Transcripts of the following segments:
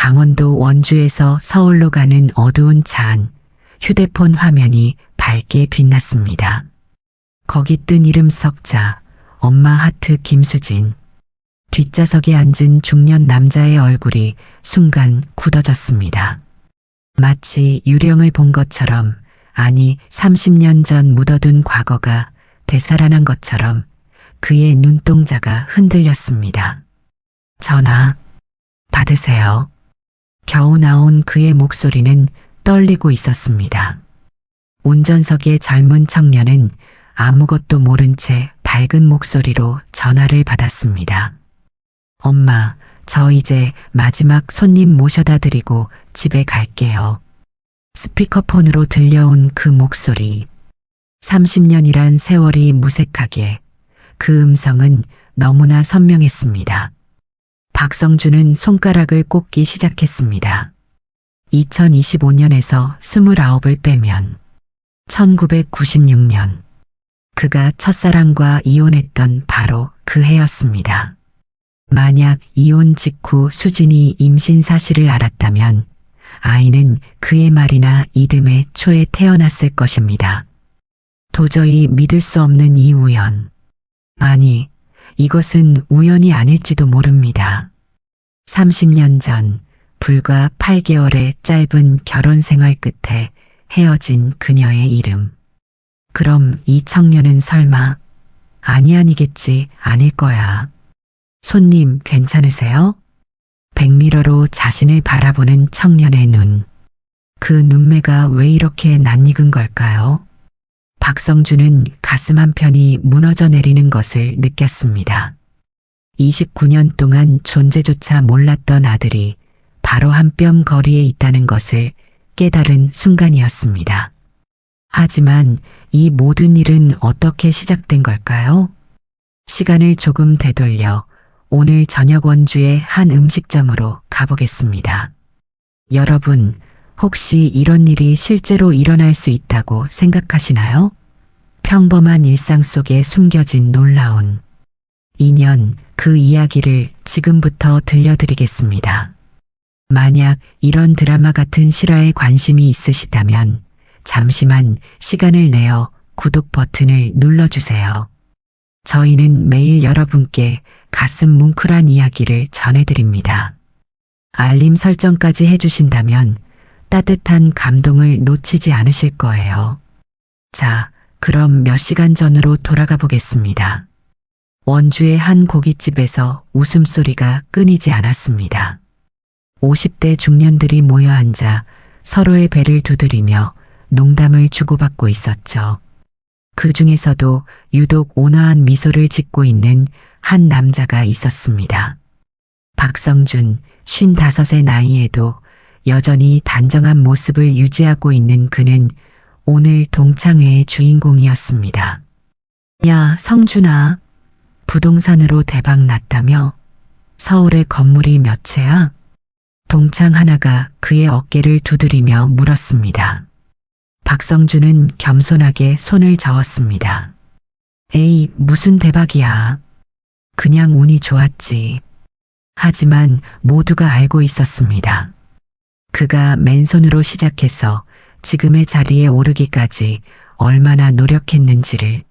강원도 원주에서 서울로 가는 어두운 차 안, 휴대폰 화면이 밝게 빛났습니다. 거기 뜬 이름 석자, 엄마 하트 김수진. 뒷좌석에 앉은 중년 남자의 얼굴이 순간 굳어졌습니다. 마치 유령을 본 것처럼, 아니 30년 전 묻어둔 과거가 되살아난 것처럼 그의 눈동자가 흔들렸습니다. 전화 받으세요. 겨우 나온 그의 목소리는 떨리고 있었습니다. 운전석의 젊은 청년은 아무것도 모른 채 밝은 목소리로 전화를 받았습니다. 엄마, 저 이제 마지막 손님 모셔다 드리고 집에 갈게요. 스피커폰으로 들려온 그 목소리. 30년이란 세월이 무색하게, 그 음성은 너무나 선명했습니다. 박성준은 손가락을 꼽기 시작했습니다. 2025년에서 29을 빼면 1996년. 그가 첫사랑과 이혼했던 바로 그 해였습니다. 만약 이혼 직후 수진이 임신 사실을 알았다면 아이는 그의 말이나 이듬해 초에 태어났을 것입니다. 도저히 믿을 수 없는 이 우연. 아니, 이것은 우연이 아닐지도 모릅니다. 30년 전, 불과 8개월의 짧은 결혼 생활 끝에 헤어진 그녀의 이름. 그럼 이 청년은 설마, 아니겠지, 아닐 거야. 손님 괜찮으세요? 백미러로 자신을 바라보는 청년의 눈. 그 눈매가 왜 이렇게 낯익은 걸까요? 박성준은 가슴 한편이 무너져 내리는 것을 느꼈습니다. 29년 동안 존재조차 몰랐던 아들이 바로 한 뼘 거리에 있다는 것을 깨달은 순간이었습니다. 하지만 이 모든 일은 어떻게 시작된 걸까요? 시간을 조금 되돌려 오늘 저녁 원주의 한 음식점으로 가보겠습니다. 여러분, 혹시 이런 일이 실제로 일어날 수 있다고 생각하시나요? 평범한 일상 속에 숨겨진 놀라운 인연, 그 이야기를 지금부터 들려드리겠습니다. 만약 이런 드라마 같은 실화에 관심이 있으시다면 잠시만 시간을 내어 구독 버튼을 눌러주세요. 저희는 매일 여러분께 가슴 뭉클한 이야기를 전해드립니다. 알림 설정까지 해주신다면 따뜻한 감동을 놓치지 않으실 거예요. 자, 그럼 몇 시간 전으로 돌아가 보겠습니다. 원주의 한 고깃집에서 웃음소리가 끊이지 않았습니다. 50대 중년들이 모여 앉아 서로의 배를 두드리며 농담을 주고받고 있었죠. 그 중에서도 유독 온화한 미소를 짓고 있는 한 남자가 있었습니다. 박성준, 55의 나이에도 여전히 단정한 모습을 유지하고 있는 그는 오늘 동창회의 주인공이었습니다. 야, 성준아. 부동산으로 대박 났다며? 서울에 건물이 몇 채야? 동창 하나가 그의 어깨를 두드리며 물었습니다. 박성준은 겸손하게 손을 저었습니다. 에이, 무슨 대박이야. 그냥 운이 좋았지. 하지만 모두가 알고 있었습니다. 그가 맨손으로 시작해서 지금의 자리에 오르기까지 얼마나 노력했는지를.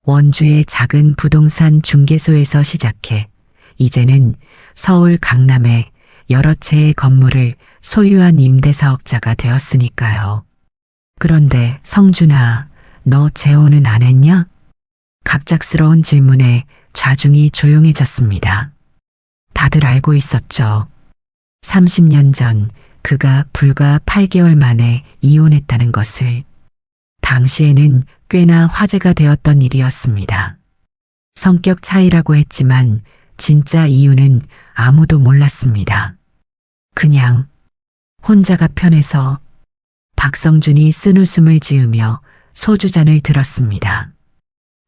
원주의 작은 부동산 중개소에서 시작해 이제는 서울 강남에 여러 채의 건물을 소유한 임대사업자가 되었으니까요. 그런데 성준아, 너 재혼은 안 했냐? 갑작스러운 질문에 좌중이 조용해졌습니다. 다들 알고 있었죠. 30년 전 그가 불과 8개월 만에 이혼했다는 것을. 당시에는 꽤나 화제가 되었던 일이었습니다. 성격 차이라고 했지만 진짜 이유는 아무도 몰랐습니다. 그냥 혼자가 편해서. 박성준이 쓴웃음을 지으며 소주잔을 들었습니다.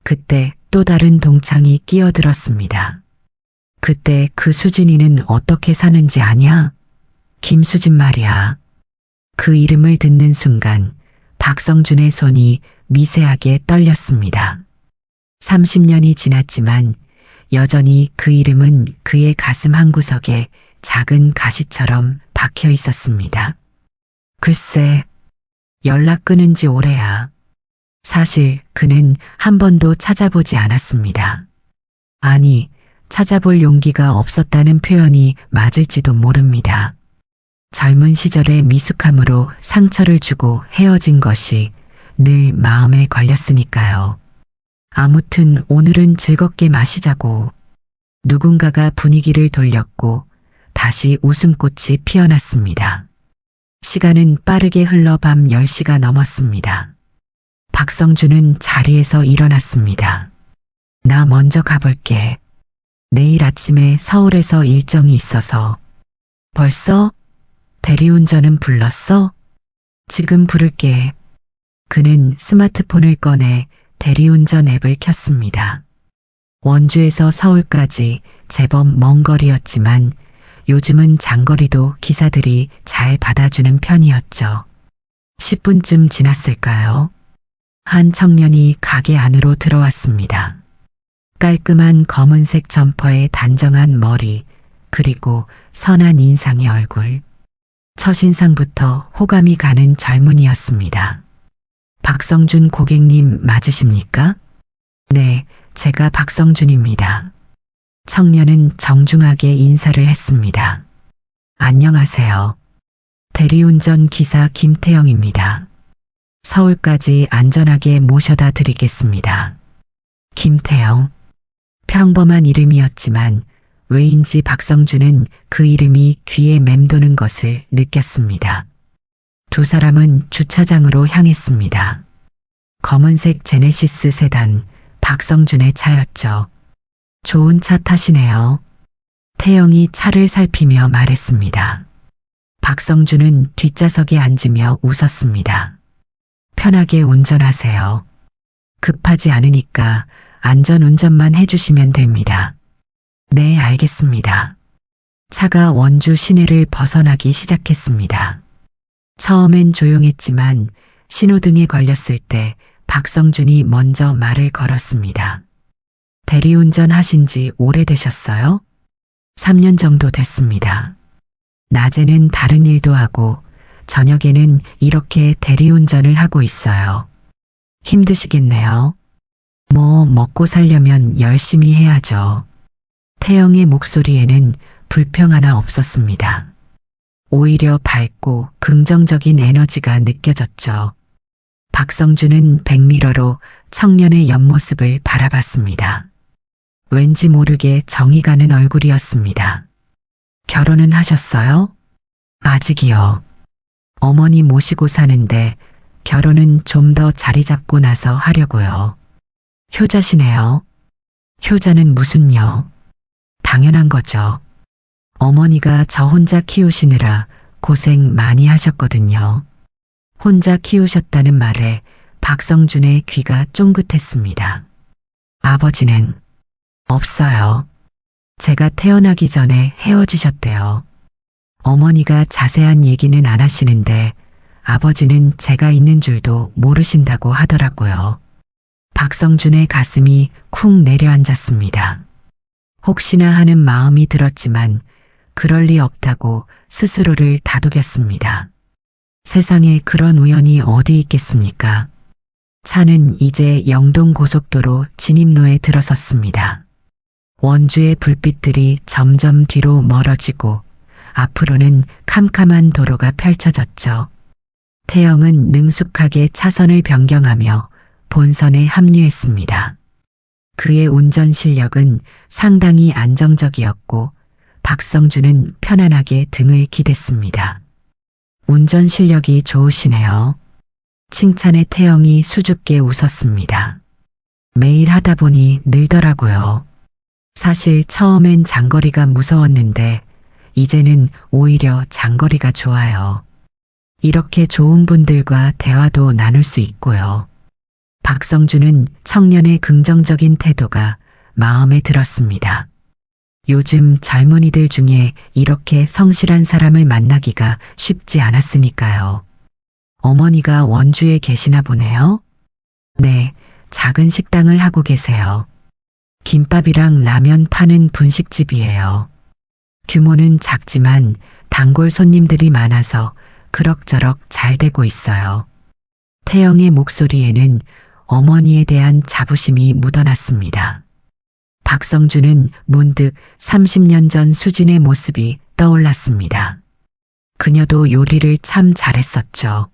그때 또 다른 동창이 끼어들었습니다. 그때 그 수진이는 어떻게 사는지 아냐? 김수진 말이야. 그 이름을 듣는 순간 박성준의 손이 미세하게 떨렸습니다. 30년이 지났지만 여전히 그 이름은 그의 가슴 한구석에 작은 가시처럼 박혀 있었습니다. 글쎄, 연락 끊은 지 오래야. 사실 그는 한 번도 찾아보지 않았습니다. 아니, 찾아볼 용기가 없었다는 표현이 맞을지도 모릅니다. 젊은 시절의 미숙함으로 상처를 주고 헤어진 것이 늘 마음에 걸렸으니까요. 아무튼 오늘은 즐겁게 마시자고. 누군가가 분위기를 돌렸고 다시 웃음꽃이 피어났습니다. 시간은 빠르게 흘러 밤 10시가 넘었습니다. 박성준은 자리에서 일어났습니다. 나 먼저 가볼게. 내일 아침에 서울에서 일정이 있어서. 벌써? 대리운전은 불렀어? 지금 부를게. 그는 스마트폰을 꺼내 대리운전 앱을 켰습니다. 원주에서 서울까지 제법 먼 거리였지만 요즘은 장거리도 기사들이 잘 받아주는 편이었죠. 10분쯤 지났을까요? 한 청년이 가게 안으로 들어왔습니다. 깔끔한 검은색 점퍼에 단정한 머리, 그리고 선한 인상의 얼굴. 첫인상부터 호감이 가는 젊은이였습니다. 박성준 고객님 맞으십니까? 네, 제가 박성준입니다. 청년은 정중하게 인사를 했습니다. 안녕하세요. 대리운전 기사 김태영입니다. 서울까지 안전하게 모셔다 드리겠습니다. 김태영. 평범한 이름이었지만 왜인지 박성준은 그 이름이 귀에 맴도는 것을 느꼈습니다. 두 사람은 주차장으로 향했습니다. 검은색 제네시스 세단, 박성준의 차였죠. 좋은 차 타시네요. 태영이 차를 살피며 말했습니다. 박성준은 뒷좌석에 앉으며 웃었습니다. 편하게 운전하세요. 급하지 않으니까 안전운전만 해주시면 됩니다. 네, 알겠습니다. 차가 원주 시내를 벗어나기 시작했습니다. 처음엔 조용했지만 신호등에 걸렸을 때 박성준이 먼저 말을 걸었습니다. 대리운전 하신 지 오래되셨어요? 3년 정도 됐습니다. 낮에는 다른 일도 하고 저녁에는 이렇게 대리운전을 하고 있어요. 힘드시겠네요. 뭐 먹고 살려면 열심히 해야죠. 태영의 목소리에는 불평 하나 없었습니다. 오히려 밝고 긍정적인 에너지가 느껴졌죠. 박성준은 백미러로 청년의 옆모습을 바라봤습니다. 왠지 모르게 정이 가는 얼굴이었습니다. 결혼은 하셨어요? 아직이요. 어머니 모시고 사는데 결혼은 좀 더 자리 잡고 나서 하려고요. 효자시네요. 효자는 무슨요? 당연한 거죠. 어머니가 저 혼자 키우시느라 고생 많이 하셨거든요. 혼자 키우셨다는 말에 박성준의 귀가 쫑긋했습니다. 아버지는? 없어요. 제가 태어나기 전에 헤어지셨대요. 어머니가 자세한 얘기는 안 하시는데 아버지는 제가 있는 줄도 모르신다고 하더라고요. 박성준의 가슴이 쿵 내려앉았습니다. 혹시나 하는 마음이 들었지만 그럴 리 없다고 스스로를 다독였습니다. 세상에 그런 우연이 어디 있겠습니까? 차는 이제 영동 고속도로 진입로에 들어섰습니다. 원주의 불빛들이 점점 뒤로 멀어지고 앞으로는 캄캄한 도로가 펼쳐졌죠. 태영은 능숙하게 차선을 변경하며 본선에 합류했습니다. 그의 운전 실력은 상당히 안정적이었고 박성준은 편안하게 등을 기댔습니다. 운전 실력이 좋으시네요. 칭찬에 태영이 수줍게 웃었습니다. 매일 하다 보니 늘더라고요. 사실 처음엔 장거리가 무서웠는데 이제는 오히려 장거리가 좋아요. 이렇게 좋은 분들과 대화도 나눌 수 있고요. 박성준은 청년의 긍정적인 태도가 마음에 들었습니다. 요즘 젊은이들 중에 이렇게 성실한 사람을 만나기가 쉽지 않았으니까요. 어머니가 원주에 계시나 보네요? 네, 작은 식당을 하고 계세요. 김밥이랑 라면 파는 분식집이에요. 규모는 작지만 단골 손님들이 많아서 그럭저럭 잘 되고 있어요. 태영의 목소리에는 어머니에 대한 자부심이 묻어났습니다. 박성준은 문득 30년 전 수진의 모습이 떠올랐습니다. 그녀도 요리를 참 잘했었죠.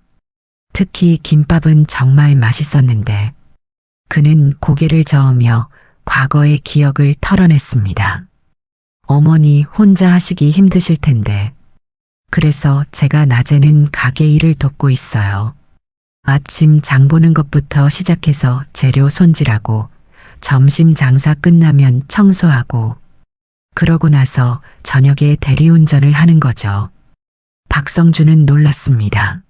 특히 김밥은 정말 맛있었는데 그는 고개를 저으며 과거의 기억을 털어냈습니다. 어머니 혼자 하시기 힘드실 텐데 그래서 제가 낮에는 가게 일을 돕고 있어요. 아침 장 보는 것부터 시작해서 재료 손질하고 점심 장사 끝나면 청소하고 그러고 나서 저녁에 대리운전을 하는 거죠. 박성준은 놀랐습니다.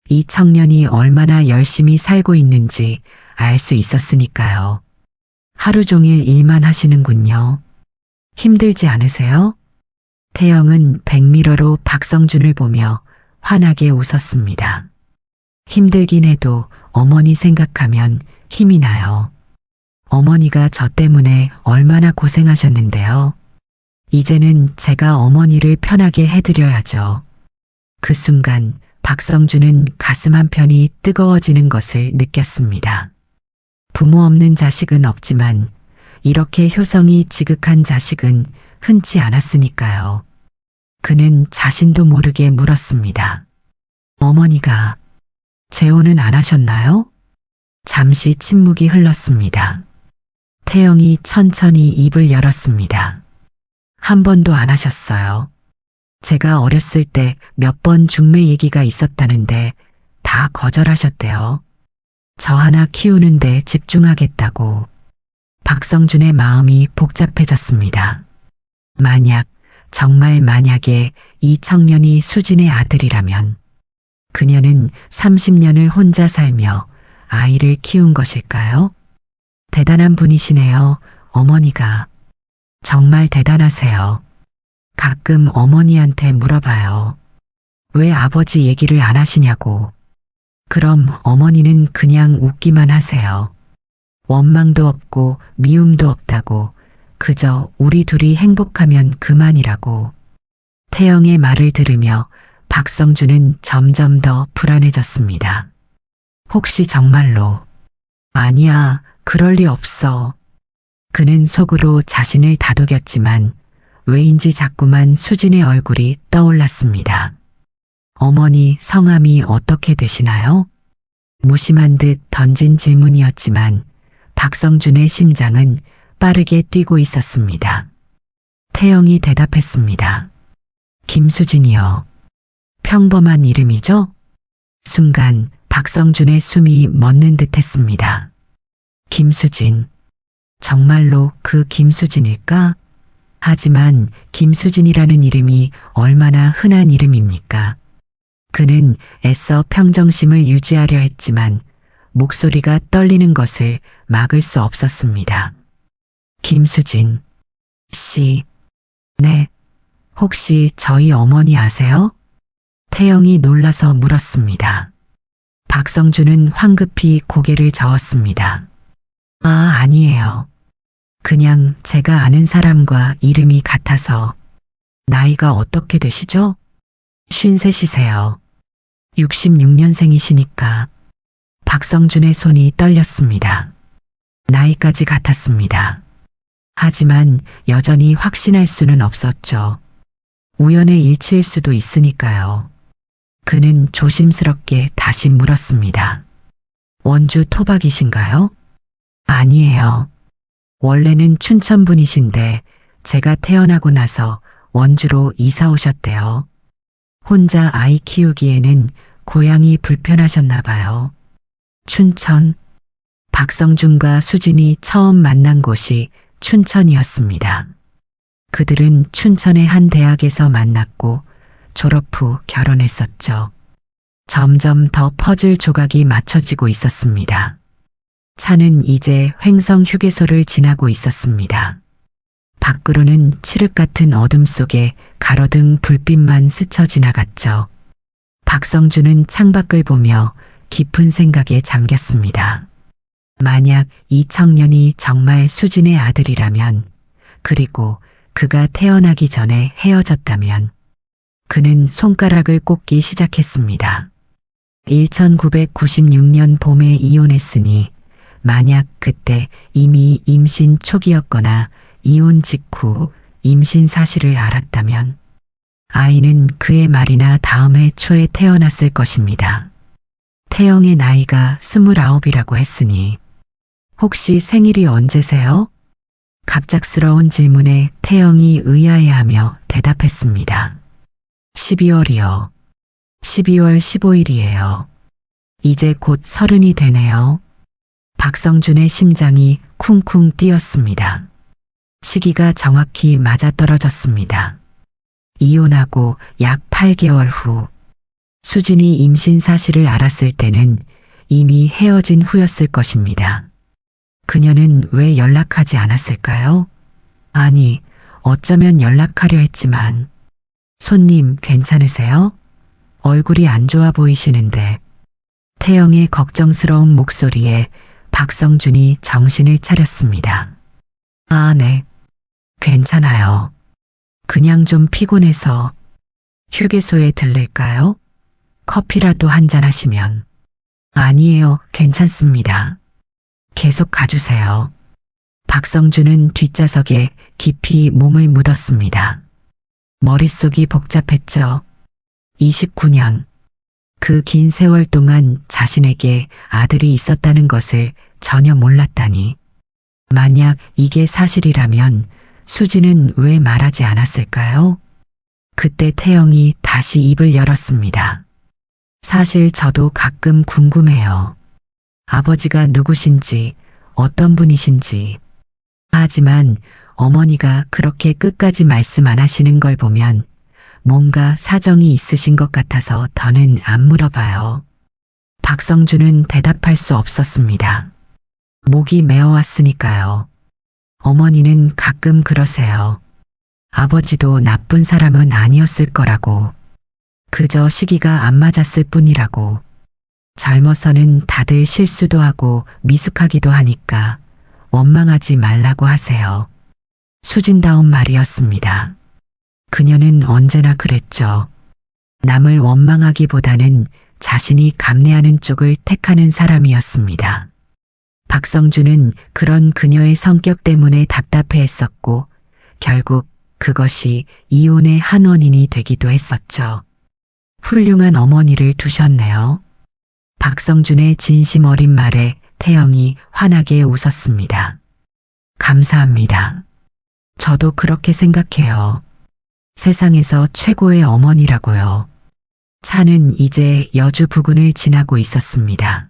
이 청년이 얼마나 열심히 살고 있는지 알 수 있었으니까요. 하루 종일 일만 하시는군요. 힘들지 않으세요? 태영은 백미러로 박성준을 보며 환하게 웃었습니다. 힘들긴 해도 어머니 생각하면 힘이 나요. 어머니가 저 때문에 얼마나 고생하셨는데요. 이제는 제가 어머니를 편하게 해드려야죠. 그 순간 박성준은 가슴 한편이 뜨거워지는 것을 느꼈습니다. 부모 없는 자식은 없지만 이렇게 효성이 지극한 자식은 흔치 않았으니까요. 그는 자신도 모르게 물었습니다. 어머니가 재혼은 안 하셨나요? 잠시 침묵이 흘렀습니다. 태영이 천천히 입을 열었습니다. 한 번도 안 하셨어요. 제가 어렸을 때 몇 번 중매 얘기가 있었다는데 다 거절하셨대요. 저 하나 키우는데 집중하겠다고. 박성준의 마음이 복잡해졌습니다. 만약, 정말 만약에 이 청년이 수진의 아들이라면 그녀는 30년을 혼자 살며 아이를 키운 것일까요? 대단한 분이시네요, 어머니가. 정말 대단하세요. 가끔 어머니한테 물어봐요. 왜 아버지 얘기를 안 하시냐고. 그럼 어머니는 그냥 웃기만 하세요. 원망도 없고 미움도 없다고 그저 우리 둘이 행복하면 그만이라고. 태영의 말을 들으며 박성준은 점점 더 불안해졌습니다. 혹시 정말로. 아니야, 그럴 리 없어. 그는 속으로 자신을 다독였지만 왜인지 자꾸만 수진의 얼굴이 떠올랐습니다. 어머니 성함이 어떻게 되시나요? 무심한 듯 던진 질문이었지만 박성준의 심장은 빠르게 뛰고 있었습니다. 태영이 대답했습니다. 김수진이요. 평범한 이름이죠? 순간 박성준의 숨이 멎는 듯 했습니다. 김수진. 정말로 그 김수진일까? 하지만 김수진이라는 이름이 얼마나 흔한 이름입니까? 그는 애써 평정심을 유지하려 했지만 목소리가 떨리는 것을 막을 수 없었습니다. 김수진 씨. 네. 혹시 저희 어머니 아세요? 태영이 놀라서 물었습니다. 박성준은 황급히 고개를 저었습니다. 아, 아니에요. 그냥 제가 아는 사람과 이름이 같아서. 나이가 어떻게 되시죠? 53이세요. 66년생이시니까. 박성준의 손이 떨렸습니다. 나이까지 같았습니다. 하지만 여전히 확신할 수는 없었죠. 우연의 일치일 수도 있으니까요. 그는 조심스럽게 다시 물었습니다. 원주 토박이신가요? 아니에요. 원래는 춘천 분이신데 제가 태어나고 나서 원주로 이사 오셨대요. 혼자 아이 키우기에는 고향이 불편하셨나 봐요. 춘천. 박성준과 수진이 처음 만난 곳이 춘천이었습니다. 그들은 춘천의 한 대학에서 만났고 졸업 후 결혼했었죠. 점점 더 퍼즐 조각이 맞춰지고 있었습니다. 차는 이제 횡성 휴게소를 지나고 있었습니다. 밖으로는 칠흑 같은 어둠 속에 가로등 불빛만 스쳐 지나갔죠. 박성준은 창밖을 보며 깊은 생각에 잠겼습니다. 만약 이 청년이 정말 수진의 아들이라면, 그리고 그가 태어나기 전에 헤어졌다면 그는 손가락을 꽂기 시작했습니다. 1996년 봄에 이혼했으니 만약 그때 이미 임신 초기였거나 이혼 직후 임신 사실을 알았다면 아이는 그의 말이나 다음 해 초에 태어났을 것입니다. 태영의 나이가 29이라고 했으니 혹시 생일이 언제세요? 갑작스러운 질문에 태영이 의아해하며 대답했습니다. 12월이요. 12월 15일이에요. 이제 곧 30이 되네요. 박성준의 심장이 쿵쿵 뛰었습니다. 시기가 정확히 맞아떨어졌습니다. 이혼하고 약 8개월 후 수진이 임신 사실을 알았을 때는 이미 헤어진 후였을 것입니다. 그녀는 왜 연락하지 않았을까요? 아니, 어쩌면 연락하려 했지만. 손님 괜찮으세요? 얼굴이 안 좋아 보이시는데. 태영의 걱정스러운 목소리에 박성준이 정신을 차렸습니다. 아, 네. 괜찮아요. 그냥 좀 피곤해서 휴게소에 들를까요? 커피라도 한잔 하시면. 아니에요, 괜찮습니다. 계속 가주세요. 박성준은 뒷좌석에 깊이 몸을 묻었습니다. 머릿속이 복잡했죠. 29년. 그 긴 세월 동안 자신에게 아들이 있었다는 것을 전혀 몰랐다니. 만약 이게 사실이라면 수지는 왜 말하지 않았을까요? 그때 태영이 다시 입을 열었습니다. 사실 저도 가끔 궁금해요. 아버지가 누구신지, 어떤 분이신지. 하지만 어머니가 그렇게 끝까지 말씀 안 하시는 걸 보면 뭔가 사정이 있으신 것 같아서 더는 안 물어봐요. 박성준은 대답할 수 없었습니다. 목이 메어왔으니까요. 어머니는 가끔 그러세요. 아버지도 나쁜 사람은 아니었을 거라고. 그저 시기가 안 맞았을 뿐이라고. 젊어서는 다들 실수도 하고 미숙하기도 하니까 원망하지 말라고 하세요. 수진다운 말이었습니다. 그녀는 언제나 그랬죠. 남을 원망하기보다는 자신이 감내하는 쪽을 택하는 사람이었습니다. 박성준은 그런 그녀의 성격 때문에 답답해했었고 결국 그것이 이혼의 한 원인이 되기도 했었죠. 훌륭한 어머니를 두셨네요. 박성준의 진심 어린 말에 태영이 환하게 웃었습니다. 감사합니다. 저도 그렇게 생각해요. 세상에서 최고의 어머니라고요. 차는 이제 여주 부근을 지나고 있었습니다.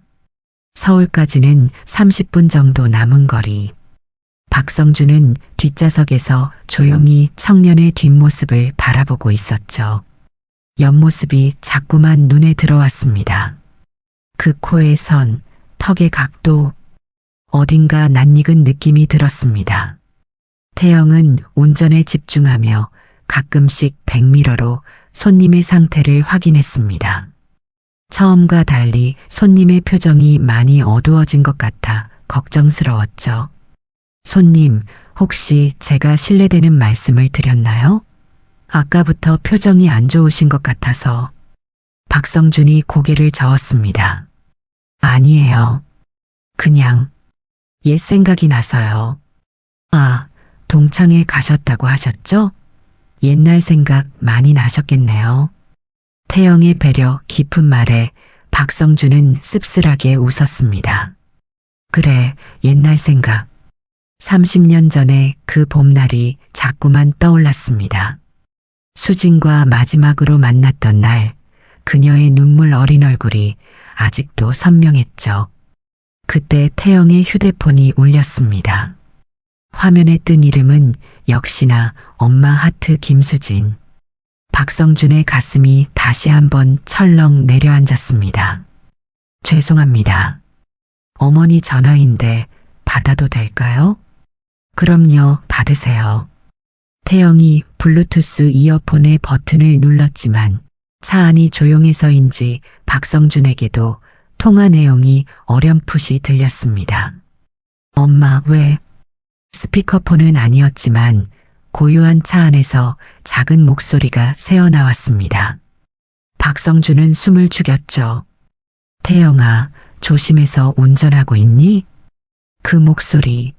서울까지는 30분 정도 남은 거리. 박성준은 뒷좌석에서 조용히 청년의 뒷모습을 바라보고 있었죠. 옆모습이 자꾸만 눈에 들어왔습니다. 그 코의 선, 턱의 각도, 어딘가 낯익은 느낌이 들었습니다. 태영은 운전에 집중하며 가끔씩 백미러로 손님의 상태를 확인했습니다. 처음과 달리 손님의 표정이 많이 어두워진 것 같아 걱정스러웠죠. 손님, 혹시 제가 실례되는 말씀을 드렸나요? 아까부터 표정이 안 좋으신 것 같아서. 박성준이 고개를 저었습니다. 아니에요. 그냥 옛 생각이 나서요. 아, 동창회 가셨다고 하셨죠? 옛날 생각 많이 나셨겠네요. 태영의 배려 깊은 말에 박성준은 씁쓸하게 웃었습니다. 그래, 옛날 생각. 30년 전에 그 봄날이 자꾸만 떠올랐습니다. 수진과 마지막으로 만났던 날, 그녀의 눈물 어린 얼굴이 아직도 선명했죠. 그때 태영의 휴대폰이 울렸습니다. 화면에 뜬 이름은 역시나 엄마 하트 김수진. 박성준의 가슴이 다시 한번 철렁 내려앉았습니다. 죄송합니다. 어머니 전화인데 받아도 될까요? 그럼요, 받으세요. 태영이 블루투스 이어폰의 버튼을 눌렀지만 차 안이 조용해서인지 박성준에게도 통화 내용이 어렴풋이 들렸습니다. 엄마, 왜? 스피커폰은 아니었지만 고요한 차 안에서 작은 목소리가 새어나왔습니다. 박성준은 숨을 죽였죠. 태영아, 조심해서 운전하고 있니? 그 목소리.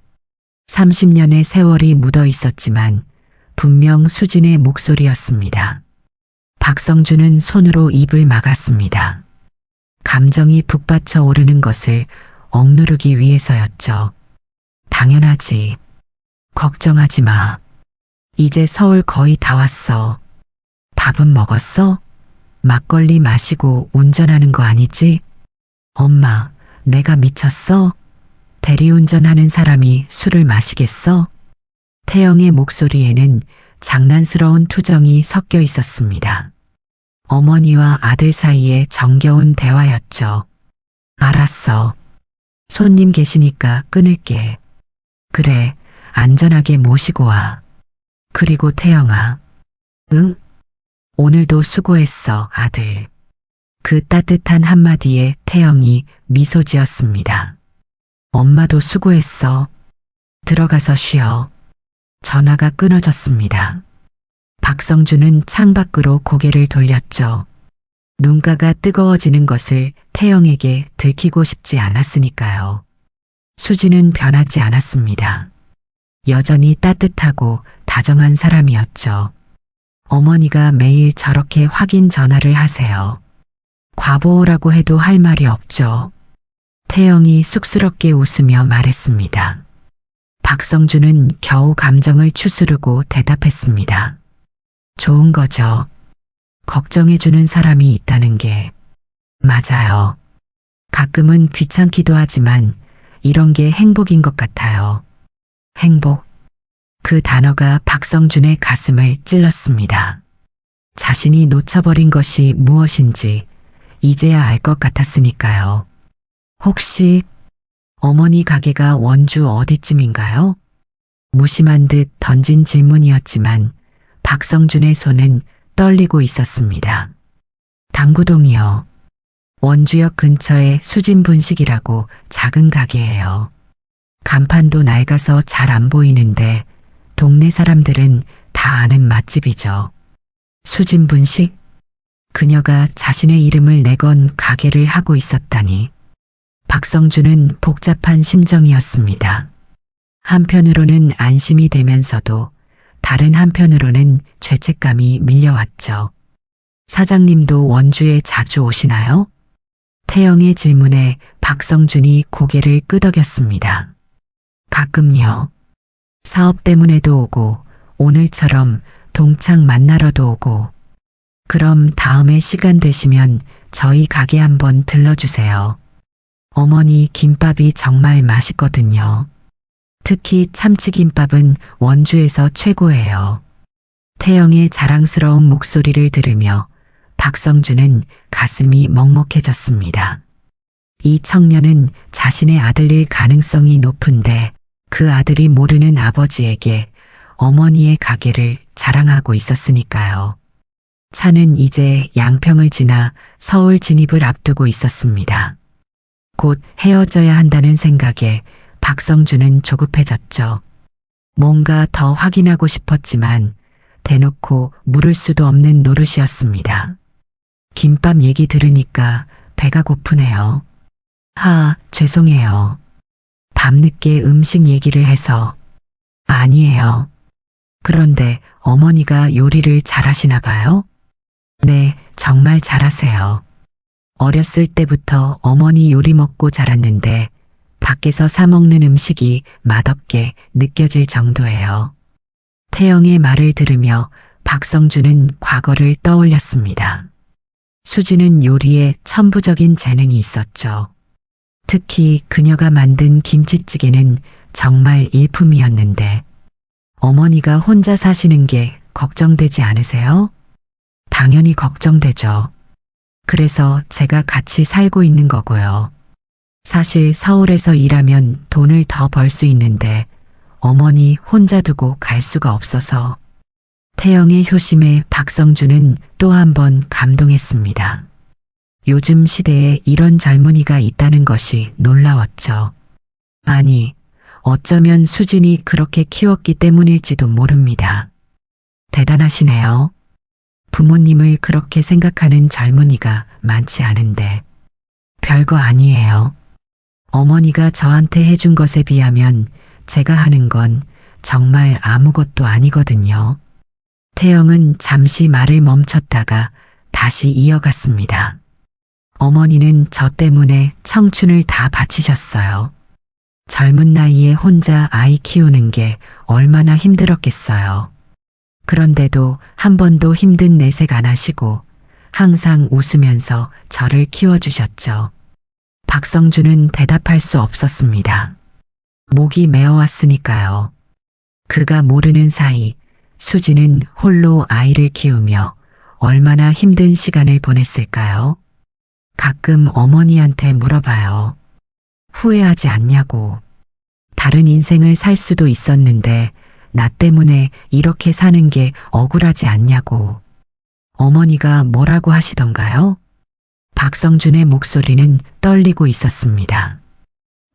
30년의 세월이 묻어 있었지만 분명 수진의 목소리였습니다. 박성준은 손으로 입을 막았습니다. 감정이 북받쳐 오르는 것을 억누르기 위해서였죠. 당연하지. 걱정하지 마. 이제 서울 거의 다 왔어. 밥은 먹었어? 막걸리 마시고 운전하는 거 아니지? 엄마, 내가 미쳤어? 대리운전하는 사람이 술을 마시겠어? 태영의 목소리에는 장난스러운 투정이 섞여 있었습니다. 어머니와 아들 사이의 정겨운 대화였죠. 알았어. 손님 계시니까 끊을게. 그래, 안전하게 모시고 와. 그리고 태영아. 응? 오늘도 수고했어, 아들. 그 따뜻한 한마디에 태영이 미소 지었습니다. 엄마도 수고했어. 들어가서 쉬어. 전화가 끊어졌습니다. 박성준은 창밖으로 고개를 돌렸죠. 눈가가 뜨거워지는 것을 태영에게 들키고 싶지 않았으니까요. 수지는 변하지 않았습니다. 여전히 따뜻하고 다정한 사람이었죠. 어머니가 매일 저렇게 확인 전화를 하세요. 과보호라고 해도 할 말이 없죠. 태영이 쑥스럽게 웃으며 말했습니다. 박성준은 겨우 감정을 추스르고 대답했습니다. 좋은 거죠. 걱정해주는 사람이 있다는 게. 맞아요. 가끔은 귀찮기도 하지만 이런 게 행복인 것 같아요. 행복. 그 단어가 박성준의 가슴을 찔렀습니다. 자신이 놓쳐버린 것이 무엇인지 이제야 알 것 같았으니까요. 혹시 어머니 가게가 원주 어디쯤인가요? 무심한 듯 던진 질문이었지만 박성준의 손은 떨리고 있었습니다. 당구동이요. 원주역 근처에 수진분식이라고 작은 가게예요. 간판도 낡아서 잘 안 보이는데 동네 사람들은 다 아는 맛집이죠. 수진분식? 그녀가 자신의 이름을 내건 가게를 하고 있었다니. 박성준은 복잡한 심정이었습니다. 한편으로는 안심이 되면서도 다른 한편으로는 죄책감이 밀려왔죠. 사장님도 원주에 자주 오시나요? 태영의 질문에 박성준이 고개를 끄덕였습니다. 가끔요. 사업 때문에도 오고 오늘처럼 동창 만나러도 오고. 그럼 다음에 시간 되시면 저희 가게 한번 들러주세요. 어머니 김밥이 정말 맛있거든요. 특히 참치김밥은 원주에서 최고예요. 태영의 자랑스러운 목소리를 들으며 박성준은 가슴이 먹먹해졌습니다. 이 청년은 자신의 아들일 가능성이 높은데 그 아들이 모르는 아버지에게 어머니의 가게를 자랑하고 있었으니까요. 차는 이제 양평을 지나 서울 진입을 앞두고 있었습니다. 곧 헤어져야 한다는 생각에 박성준은 조급해졌죠. 뭔가 더 확인하고 싶었지만 대놓고 물을 수도 없는 노릇이었습니다. 김밥 얘기 들으니까 배가 고프네요. 죄송해요. 밤늦게 음식 얘기를 해서. 아니에요. 그런데 어머니가 요리를 잘하시나 봐요? 네, 정말 잘하세요. 어렸을 때부터 어머니 요리 먹고 자랐는데 밖에서 사 먹는 음식이 맛없게 느껴질 정도예요. 태영의 말을 들으며 박성준은 과거를 떠올렸습니다. 수지는 요리에 천부적인 재능이 있었죠. 특히 그녀가 만든 김치찌개는 정말 일품이었는데 어머니가 혼자 사시는 게 걱정되지 않으세요? 당연히 걱정되죠. 그래서 제가 같이 살고 있는 거고요. 사실 서울에서 일하면 돈을 더 벌 수 있는데 어머니 혼자 두고 갈 수가 없어서. 태영의 효심에 박성준은 또 한 번 감동했습니다. 요즘 시대에 이런 젊은이가 있다는 것이 놀라웠죠. 아니, 어쩌면 수진이 그렇게 키웠기 때문일지도 모릅니다. 대단하시네요. 부모님을 그렇게 생각하는 젊은이가 많지 않은데 별거 아니에요. 어머니가 저한테 해준 것에 비하면 제가 하는 건 정말 아무것도 아니거든요. 태영은 잠시 말을 멈췄다가 다시 이어갔습니다. 어머니는 저 때문에 청춘을 다 바치셨어요. 젊은 나이에 혼자 아이 키우는 게 얼마나 힘들었겠어요. 그런데도 한 번도 힘든 내색 안 하시고 항상 웃으면서 저를 키워주셨죠. 박성준은 대답할 수 없었습니다. 목이 메어왔으니까요. 그가 모르는 사이 수지는 홀로 아이를 키우며 얼마나 힘든 시간을 보냈을까요? 가끔 어머니한테 물어봐요. 후회하지 않냐고. 다른 인생을 살 수도 있었는데 나 때문에 이렇게 사는 게 억울하지 않냐고. 어머니가 뭐라고 하시던가요? 박성준의 목소리는 떨리고 있었습니다.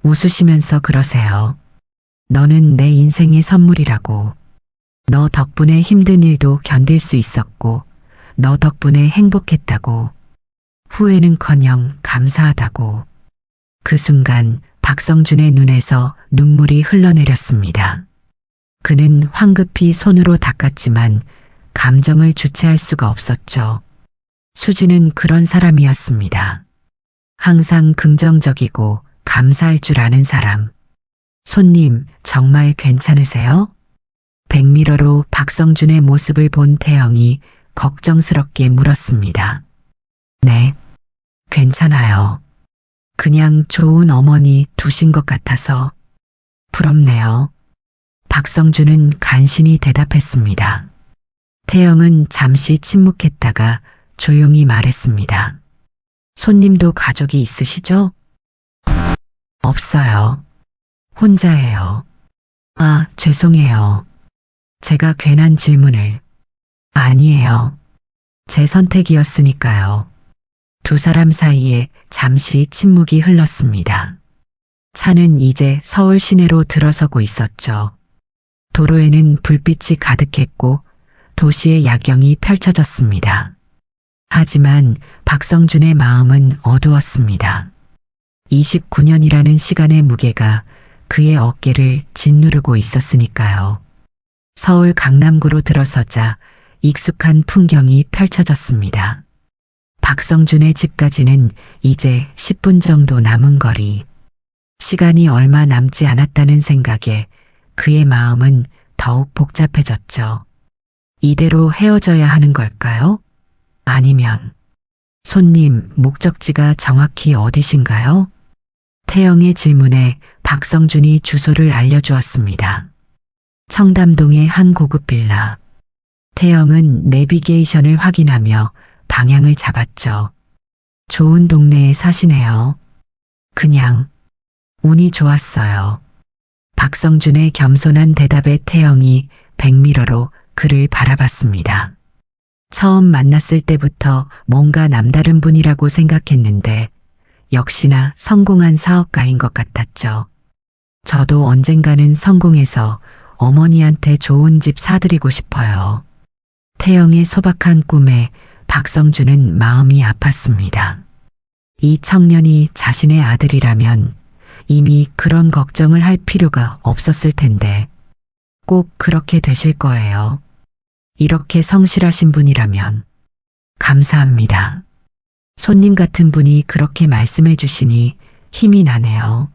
웃으시면서 그러세요. 너는 내 인생의 선물이라고. 너 덕분에 힘든 일도 견딜 수 있었고 너 덕분에 행복했다고. 후회는커녕 감사하다고. 그 순간 박성준의 눈에서 눈물이 흘러내렸습니다. 그는 황급히 손으로 닦았지만 감정을 주체할 수가 없었죠. 수지는 그런 사람이었습니다. 항상 긍정적이고 감사할 줄 아는 사람. 손님, 정말 괜찮으세요? 백미러로 박성준의 모습을 본 태영이 걱정스럽게 물었습니다. 네, 괜찮아요. 그냥 좋은 어머니 두신 것 같아서 부럽네요. 박성준은 간신히 대답했습니다. 태영은 잠시 침묵했다가 조용히 말했습니다. 손님도 가족이 있으시죠? 없어요. 혼자예요. 아, 죄송해요. 제가 괜한 질문을. 아니에요. 제 선택이었으니까요. 두 사람 사이에 잠시 침묵이 흘렀습니다. 차는 이제 서울 시내로 들어서고 있었죠. 도로에는 불빛이 가득했고 도시의 야경이 펼쳐졌습니다. 하지만 박성준의 마음은 어두웠습니다. 29년이라는 시간의 무게가 그의 어깨를 짓누르고 있었으니까요. 서울 강남구로 들어서자 익숙한 풍경이 펼쳐졌습니다. 박성준의 집까지는 이제 10분 정도 남은 거리. 시간이 얼마 남지 않았다는 생각에 그의 마음은 더욱 복잡해졌죠. 이대로 헤어져야 하는 걸까요? 아니면 손님, 목적지가 정확히 어디신가요? 태영의 질문에 박성준이 주소를 알려주었습니다. 청담동의 한 고급 빌라. 태영은 내비게이션을 확인하며 방향을 잡았죠. 좋은 동네에 사시네요. 그냥 운이 좋았어요. 박성준의 겸손한 대답에 태영이 백미러로 그를 바라봤습니다. 처음 만났을 때부터 뭔가 남다른 분이라고 생각했는데 역시나 성공한 사업가인 것 같았죠. 저도 언젠가는 성공해서 어머니한테 좋은 집 사드리고 싶어요. 태영의 소박한 꿈에 박성준은 마음이 아팠습니다. 이 청년이 자신의 아들이라면 이미 그런 걱정을 할 필요가 없었을 텐데 꼭 그렇게 되실 거예요. 이렇게 성실하신 분이라면. 감사합니다. 손님 같은 분이 그렇게 말씀해 주시니 힘이 나네요.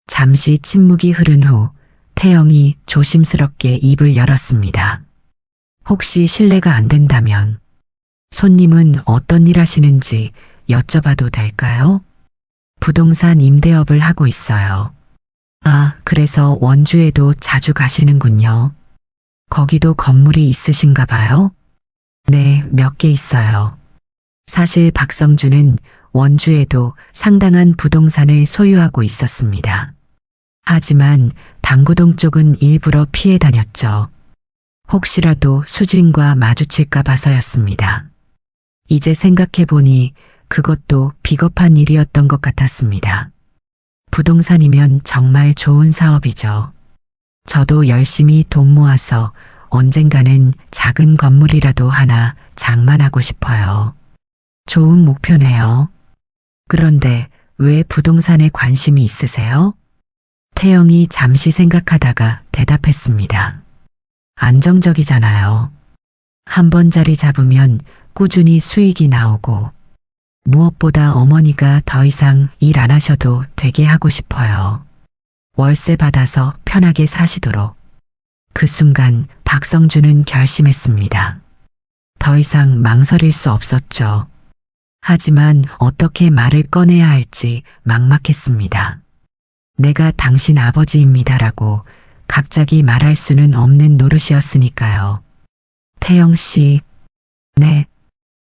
잠시 침묵이 흐른 후 태영이 조심스럽게 입을 열었습니다. 혹시 실례가 안 된다면 손님은 어떤 일 하시는지 여쭤봐도 될까요? 부동산 임대업을 하고 있어요. 아, 그래서 원주에도 자주 가시는군요. 거기도 건물이 있으신가 봐요? 네, 몇 개 있어요. 사실 박성준은 원주에도 상당한 부동산을 소유하고 있었습니다. 하지만 당구동 쪽은 일부러 피해 다녔죠. 혹시라도 수진과 마주칠까 봐서였습니다. 이제 생각해보니 그것도 비겁한 일이었던 것 같았습니다. 부동산이면 정말 좋은 사업이죠. 저도 열심히 돈 모아서 언젠가는 작은 건물이라도 하나 장만하고 싶어요. 좋은 목표네요. 그런데 왜 부동산에 관심이 있으세요? 태영이 잠시 생각하다가 대답했습니다. 안정적이잖아요. 한 번 자리 잡으면 꾸준히 수익이 나오고 무엇보다 어머니가 더 이상 일 안 하셔도 되게 하고 싶어요. 월세 받아서 편하게 사시도록. 그 순간 박성준은 결심했습니다. 더 이상 망설일 수 없었죠. 하지만 어떻게 말을 꺼내야 할지 막막했습니다. 내가 당신 아버지입니다라고 갑자기 말할 수는 없는 노릇이었으니까요. 태영 씨, 네,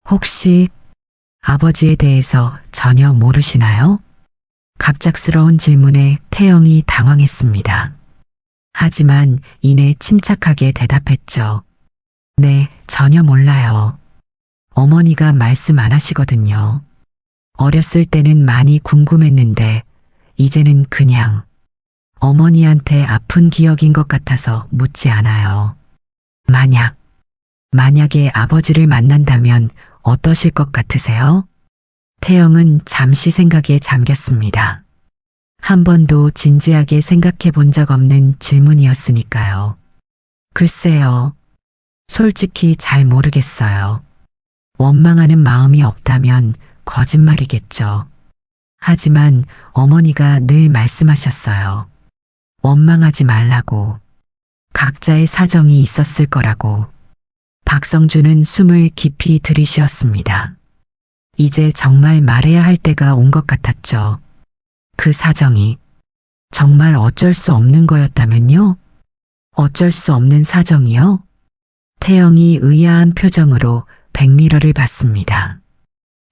혹시 아버지에 대해서 전혀 모르시나요? 갑작스러운 질문에 태영이 당황했습니다. 하지만 이내 침착하게 대답했죠. 네, 전혀 몰라요. 어머니가 말씀 안 하시거든요. 어렸을 때는 많이 궁금했는데 이제는 그냥 어머니한테 아픈 기억인 것 같아서 묻지 않아요. 만약에 아버지를 만난다면 어떠실 것 같으세요? 태영은 잠시 생각에 잠겼습니다. 한 번도 진지하게 생각해 본 적 없는 질문이었으니까요. 글쎄요. 솔직히 잘 모르겠어요. 원망하는 마음이 없다면 거짓말이겠죠. 하지만 어머니가 늘 말씀하셨어요. 원망하지 말라고. 각자의 사정이 있었을 거라고. 박성준은 숨을 깊이 들이쉬었습니다. 이제 정말 말해야 할 때가 온 것 같았죠. 그 사정이 정말 어쩔 수 없는 거였다면요? 어쩔 수 없는 사정이요? 태영이 의아한 표정으로 백미러를 봤습니다.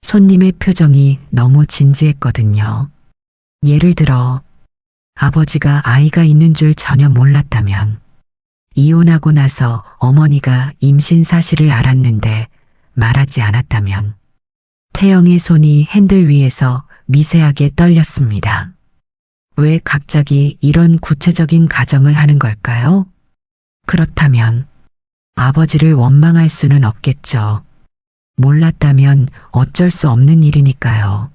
손님의 표정이 너무 진지했거든요. 예를 들어 아버지가 아이가 있는 줄 전혀 몰랐다면, 이혼하고 나서 어머니가 임신 사실을 알았는데 말하지 않았다면. 태영의 손이 핸들 위에서 미세하게 떨렸습니다. 왜 갑자기 이런 구체적인 가정을 하는 걸까요? 그렇다면 아버지를 원망할 수는 없겠죠. 몰랐다면 어쩔 수 없는 일이니까요.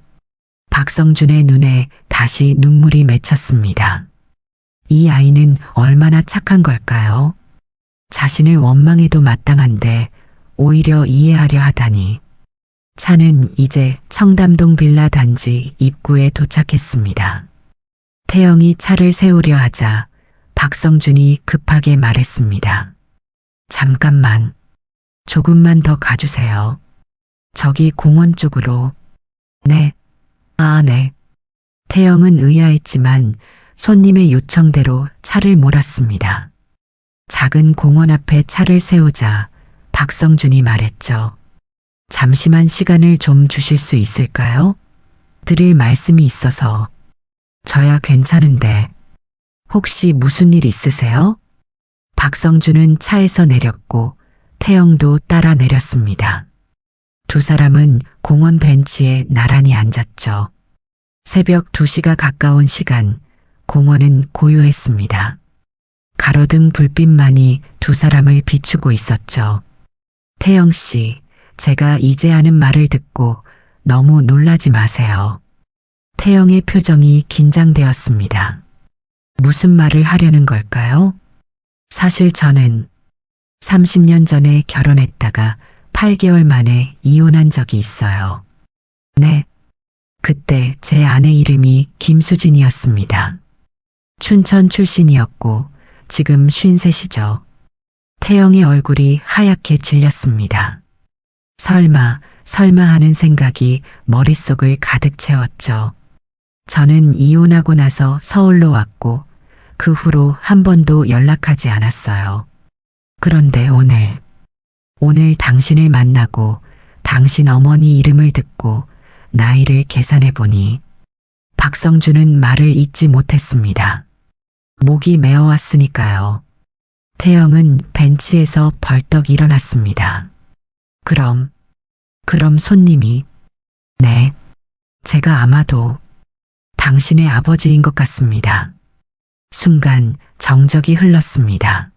박성준의 눈에 다시 눈물이 맺혔습니다. 이 아이는 얼마나 착한 걸까요? 자신을 원망해도 마땅한데 오히려 이해하려 하다니. 차는 이제 청담동 빌라 단지 입구에 도착했습니다. 태영이 차를 세우려 하자 박성준이 급하게 말했습니다. 잠깐만, 조금만 더 가주세요. 저기 공원 쪽으로. 네. 네. 태영은 의아했지만 손님의 요청대로 차를 몰았습니다. 작은 공원 앞에 차를 세우자 박성준이 말했죠. 잠시만 시간을 좀 주실 수 있을까요? 드릴 말씀이 있어서. 저야 괜찮은데. 혹시 무슨 일 있으세요? 박성준은 차에서 내렸고 태영도 따라 내렸습니다. 두 사람은 공원 벤치에 나란히 앉았죠. 새벽 2시가 가까운 시간, 공원은 고요했습니다. 가로등 불빛만이 두 사람을 비추고 있었죠. 태영 씨, 제가 이제 하는 말을 듣고 너무 놀라지 마세요. 태영의 표정이 긴장되었습니다. 무슨 말을 하려는 걸까요? 사실 저는 30년 전에 결혼했다가 8개월 만에 이혼한 적이 있어요. 네. 그때 제 아내 이름이 김수진이었습니다. 춘천 출신이었고 지금 53이죠. 태영의 얼굴이 하얗게 질렸습니다. 설마 하는 생각이 머릿속을 가득 채웠죠. 저는 이혼하고 나서 서울로 왔고 그 후로 한 번도 연락하지 않았어요. 그런데 오늘 당신을 만나고 당신 어머니 이름을 듣고 나이를 계산해 보니 박성준은 말을 잇지 못했습니다. 목이 메어왔으니까요. 태영은 벤치에서 벌떡 일어났습니다. 그럼 손님이? 네, 제가 아마도 당신의 아버지인 것 같습니다. 순간 정적이 흘렀습니다.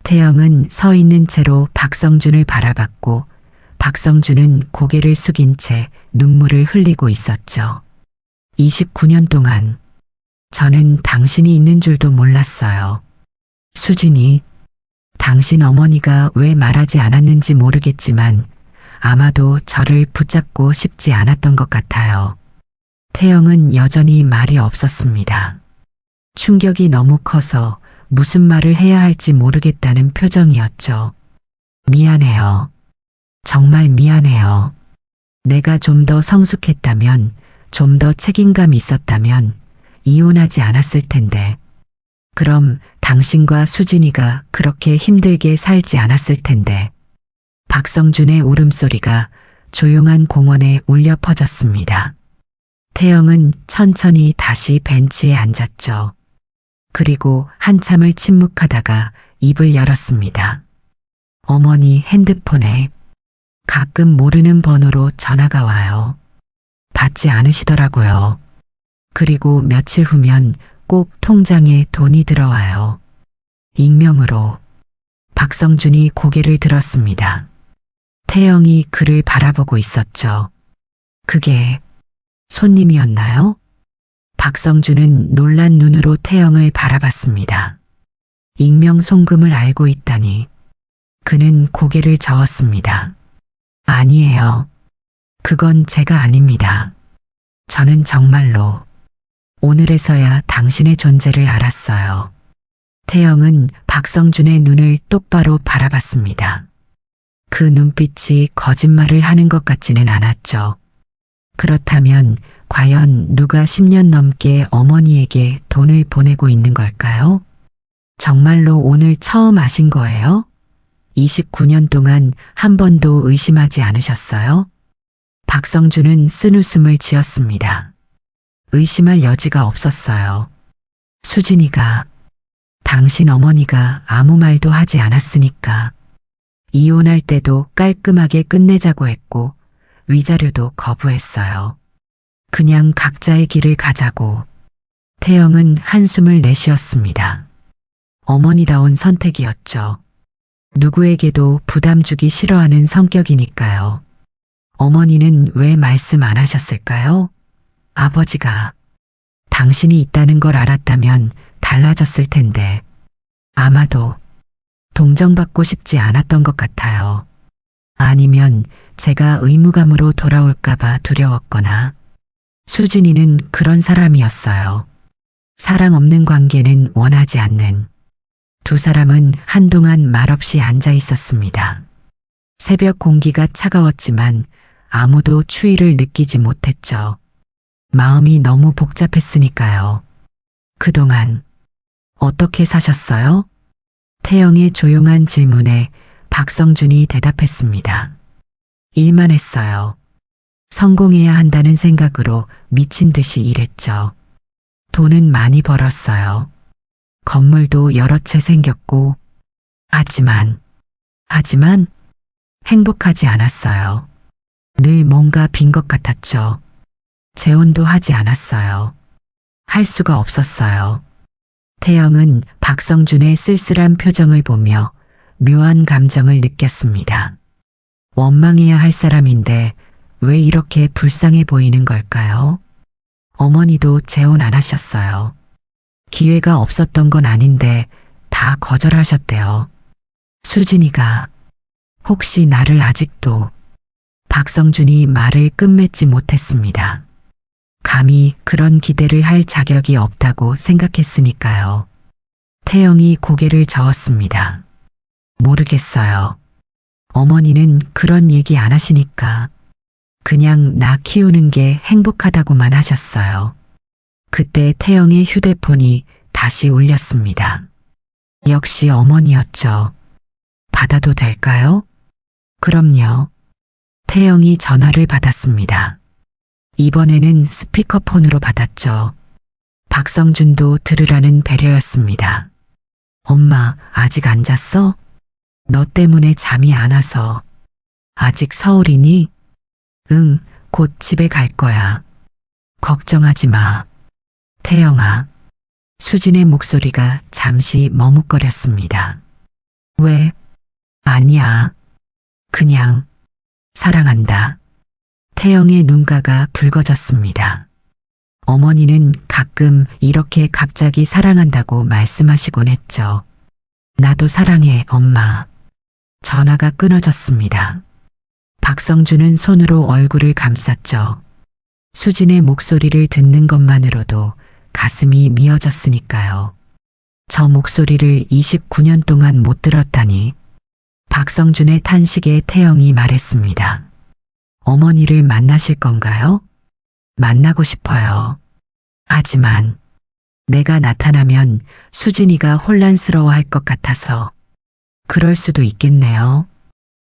태영은 서 있는 채로 박성준을 바라봤고 박성준은 고개를 숙인 채 눈물을 흘리고 있었죠. 29년 동안 저는 당신이 있는 줄도 몰랐어요. 수진이, 당신 어머니가 왜 말하지 않았는지 모르겠지만 아마도 저를 붙잡고 싶지 않았던 것 같아요. 태영은 여전히 말이 없었습니다. 충격이 너무 커서 무슨 말을 해야 할지 모르겠다는 표정이었죠. 미안해요. 정말 미안해요. 내가 좀 더 성숙했다면, 좀 더 책임감 있었다면 이혼하지 않았을 텐데, 그럼 당신과 수진이가 그렇게 힘들게 살지 않았을 텐데. 박성준의 울음소리가 조용한 공원에 울려 퍼졌습니다. 태영은 천천히 다시 벤치에 앉았죠. 그리고 한참을 침묵하다가 입을 열었습니다. 어머니 핸드폰에 가끔 모르는 번호로 전화가 와요. 받지 않으시더라고요. 그리고 며칠 후면 꼭 통장에 돈이 들어와요. 익명으로. 박성준이 고개를 들었습니다. 태영이 그를 바라보고 있었죠. 그게 손님이었나요? 박성준은 놀란 눈으로 태영을 바라봤습니다. 익명 송금을 알고 있다니. 그는 고개를 저었습니다. 아니에요. 그건 제가 아닙니다. 저는 정말로 오늘에서야 당신의 존재를 알았어요. 태영은 박성준의 눈을 똑바로 바라봤습니다. 그 눈빛이 거짓말을 하는 것 같지는 않았죠. 그렇다면 과연 누가 10년 넘게 어머니에게 돈을 보내고 있는 걸까요? 정말로 오늘 처음 아신 거예요? 29년 동안 한 번도 의심하지 않으셨어요? 박성준은 쓴웃음을 지었습니다. 의심할 여지가 없었어요. 수진이가, 당신 어머니가 아무 말도 하지 않았으니까. 이혼할 때도 깔끔하게 끝내자고 했고 위자료도 거부했어요. 그냥 각자의 길을 가자고. 태영은 한숨을 내쉬었습니다. 어머니다운 선택이었죠. 누구에게도 부담 주기 싫어하는 성격이니까요. 어머니는 왜 말씀 안 하셨을까요? 아버지가 당신이 있다는 걸 알았다면 달라졌을 텐데 아마도 동정받고 싶지 않았던 것 같아요. 아니면 제가 의무감으로 돌아올까봐 두려웠거나. 수진이는 그런 사람이었어요. 사랑 없는 관계는 원하지 않는. 두 사람은 한동안 말없이 앉아 있었습니다. 새벽 공기가 차가웠지만 아무도 추위를 느끼지 못했죠. 마음이 너무 복잡했으니까요. 그동안 어떻게 사셨어요? 태영의 조용한 질문에 박성준이 대답했습니다. 일만 했어요. 성공해야 한다는 생각으로 미친 듯이 일했죠. 돈은 많이 벌었어요. 건물도 여러 채 생겼고, 하지만 행복하지 않았어요. 늘 뭔가 빈 것 같았죠. 재혼도 하지 않았어요. 할 수가 없었어요. 태영은 박성준의 쓸쓸한 표정을 보며 묘한 감정을 느꼈습니다. 원망해야 할 사람인데 왜 이렇게 불쌍해 보이는 걸까요? 어머니도 재혼 안 하셨어요. 기회가 없었던 건 아닌데 다 거절하셨대요. 수진이가 혹시 나를 아직도. 박성준이 말을 끝맺지 못했습니다. 감히 그런 기대를 할 자격이 없다고 생각했으니까요. 태영이 고개를 저었습니다. 모르겠어요. 어머니는 그런 얘기 안 하시니까. 그냥 나 키우는 게 행복하다고만 하셨어요. 그때 태영의 휴대폰이 다시 울렸습니다. 역시 어머니였죠. 받아도 될까요? 그럼요. 태영이 전화를 받았습니다. 이번에는 스피커폰으로 받았죠. 박성준도 들으라는 배려였습니다. 엄마, 아직 안 잤어? 너 때문에 잠이 안 와서. 아직 서울이니? 응, 곧 집에 갈 거야. 걱정하지 마. 태영아. 수진의 목소리가 잠시 머뭇거렸습니다. 왜? 아니야. 그냥 사랑한다. 태영의 눈가가 붉어졌습니다. 어머니는 가끔 이렇게 갑자기 사랑한다고 말씀하시곤 했죠. 나도 사랑해, 엄마. 전화가 끊어졌습니다. 박성준은 손으로 얼굴을 감쌌죠. 수진의 목소리를 듣는 것만으로도 가슴이 미어졌으니까요. 저 목소리를 29년 동안 못 들었다니. 박성준의 탄식에 태영이 말했습니다. 어머니를 만나실 건가요? 만나고 싶어요. 하지만 내가 나타나면 수진이가 혼란스러워할 것 같아서. 그럴 수도 있겠네요.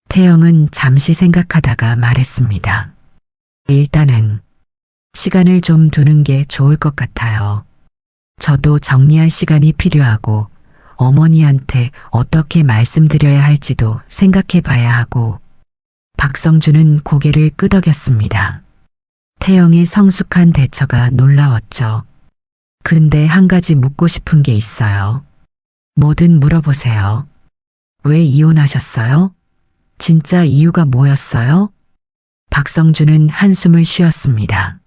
태영은 잠시 생각하다가 말했습니다. 일단은 시간을 좀 두는 게 좋을 것 같아요. 저도 정리할 시간이 필요하고 어머니한테 어떻게 말씀드려야 할지도 생각해 봐야 하고. 박성준은 고개를 끄덕였습니다. 태영의 성숙한 대처가 놀라웠죠. 근데 한 가지 묻고 싶은 게 있어요. 뭐든 물어보세요. 왜 이혼하셨어요? 진짜 이유가 뭐였어요? 박성준은 한숨을 쉬었습니다.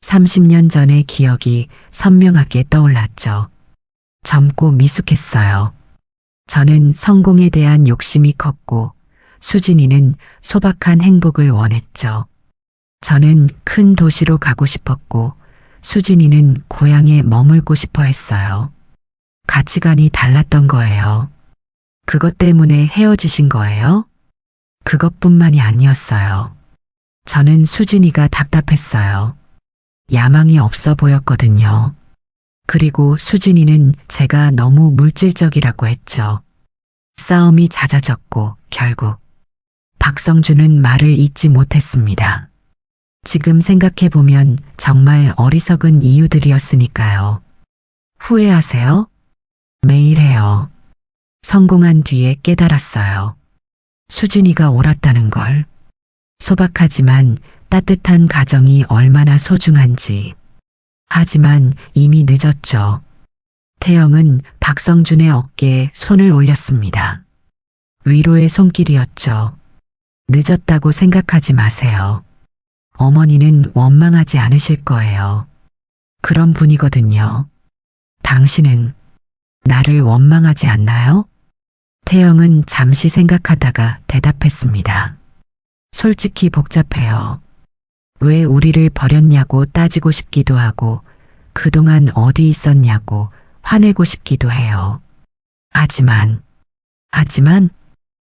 30년 전의 기억이 선명하게 떠올랐죠. 젊고 미숙했어요. 저는 성공에 대한 욕심이 컸고 수진이는 소박한 행복을 원했죠. 저는 큰 도시로 가고 싶었고 수진이는 고향에 머물고 싶어 했어요. 가치관이 달랐던 거예요. 그것 때문에 헤어지신 거예요? 그것뿐만이 아니었어요. 저는 수진이가 답답했어요. 야망이 없어 보였거든요. 그리고 수진이는 제가 너무 물질적이라고 했죠. 싸움이 잦아졌고 결국 박성준은 말을 잇지 못했습니다. 지금 생각해보면 정말 어리석은 이유들이었으니까요. 후회하세요? 매일 해요. 성공한 뒤에 깨달았어요. 수진이가 옳았다는 걸. 소박하지만 따뜻한 가정이 얼마나 소중한지. 하지만 이미 늦었죠. 태영은 박성준의 어깨에 손을 올렸습니다. 위로의 손길이었죠. 늦었다고 생각하지 마세요. 어머니는 원망하지 않으실 거예요. 그런 분이거든요. 당신은 나를 원망하지 않나요? 태영은 잠시 생각하다가 대답했습니다. 솔직히 복잡해요. 왜 우리를 버렸냐고 따지고 싶기도 하고 그동안 어디 있었냐고 화내고 싶기도 해요. 하지만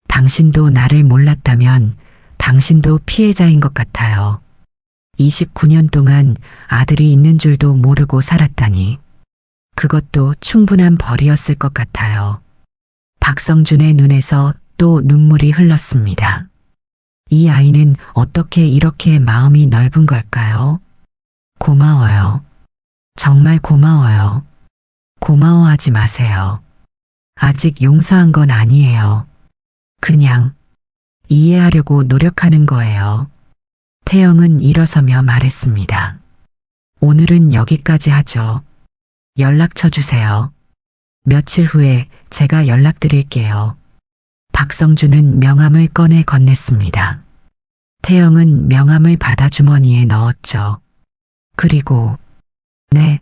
당신도 나를 몰랐다면 당신도 피해자인 것 같아요. 29년 동안 아들이 있는 줄도 모르고 살았다니. 그것도 충분한 벌이었을 것 같아요. 박성준의 눈에서 또 눈물이 흘렀습니다. 이 아이는 어떻게 이렇게 마음이 넓은 걸까요? 고마워요. 정말 고마워요. 고마워하지 마세요. 아직 용서한 건 아니에요. 그냥 이해하려고 노력하는 거예요. 태영은 일어서며 말했습니다. 오늘은 여기까지 하죠. 연락처 주세요. 며칠 후에 제가 연락드릴게요. 박성준은 명함을 꺼내 건넸습니다. 태영은 명함을 받아 주머니에 넣었죠. 그리고 네,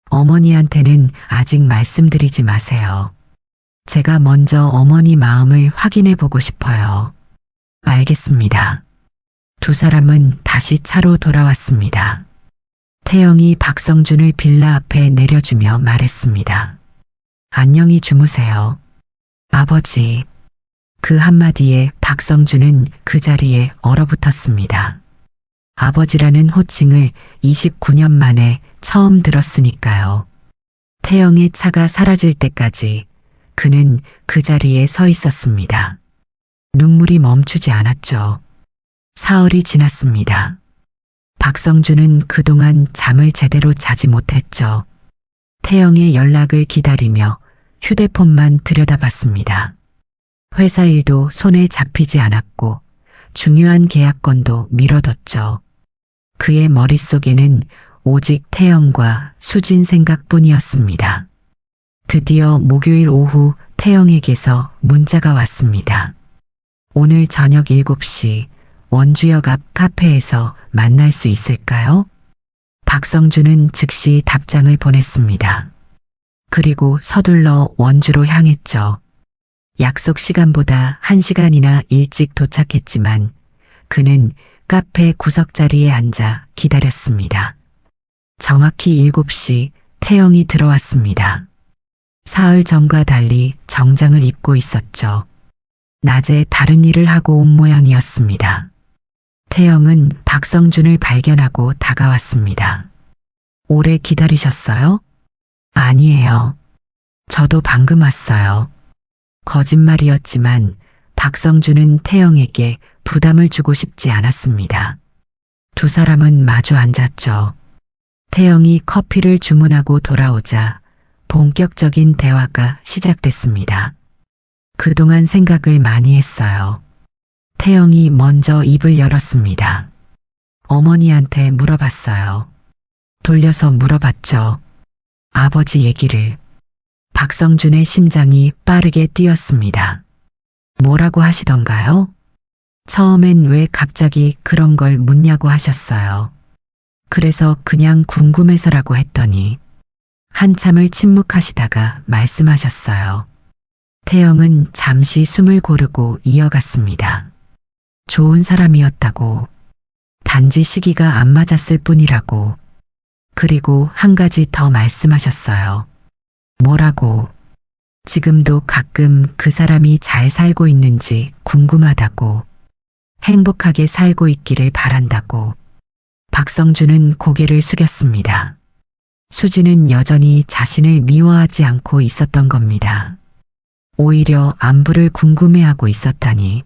어머니한테는 아직 말씀드리지 마세요. 제가 먼저 어머니 마음을 확인해 보고 싶어요. 알겠습니다. 두 사람은 다시 차로 돌아왔습니다. 태영이 박성준을 빌라 앞에 내려주며 말했습니다. 안녕히 주무세요. 아버지. 그 한마디에 박성준은 그 자리에 얼어붙었습니다. 아버지라는 호칭을 29년 만에 처음 들었으니까요. 태영의 차가 사라질 때까지 그는 그 자리에 서 있었습니다. 눈물이 멈추지 않았죠. 사흘이 지났습니다. 박성준은 그동안 잠을 제대로 자지 못했죠. 태영의 연락을 기다리며 휴대폰만 들여다봤습니다. 회사 일도 손에 잡히지 않았고 중요한 계약건도 미뤄뒀죠. 그의 머릿속에는 오직 태영과 수진 생각뿐이었습니다. 드디어 목요일 오후 태영에게서 문자가 왔습니다. 오늘 저녁 7시 원주역 앞 카페에서 만날 수 있을까요? 박성준은 즉시 답장을 보냈습니다. 그리고 서둘러 원주로 향했죠. 약속 시간보다 1시간이나 일찍 도착했지만 그는 카페 구석자리에 앉아 기다렸습니다. 정확히 7시 태영이 들어왔습니다. 사흘 전과 달리 정장을 입고 있었죠. 낮에 다른 일을 하고 온 모양이었습니다. 태영은 박성준을 발견하고 다가왔습니다. 오래 기다리셨어요? 아니에요. 저도 방금 왔어요. 거짓말이었지만 박성준은 태영에게 부담을 주고 싶지 않았습니다. 두 사람은 마주 앉았죠. 태영이 커피를 주문하고 돌아오자 본격적인 대화가 시작됐습니다. 그동안 생각을 많이 했어요. 태영이 먼저 입을 열었습니다. 어머니한테 물어봤어요. 돌려서 물어봤죠. 아버지 얘기를. 박성준의 심장이 빠르게 뛰었습니다. 뭐라고 하시던가요? 처음엔 왜 갑자기 그런 걸 묻냐고 하셨어요. 그래서 그냥 궁금해서라고 했더니 한참을 침묵하시다가 말씀하셨어요. 태영은 잠시 숨을 고르고 이어갔습니다. 좋은 사람이었다고. 단지 시기가 안 맞았을 뿐이라고. 그리고 한 가지 더 말씀하셨어요. 뭐라고? 지금도 가끔 그 사람이 잘 살고 있는지 궁금하다고. 행복하게 살고 있기를 바란다고. 박성준은 고개를 숙였습니다. 수지는 여전히 자신을 미워하지 않고 있었던 겁니다. 오히려 안부를 궁금해하고 있었다니.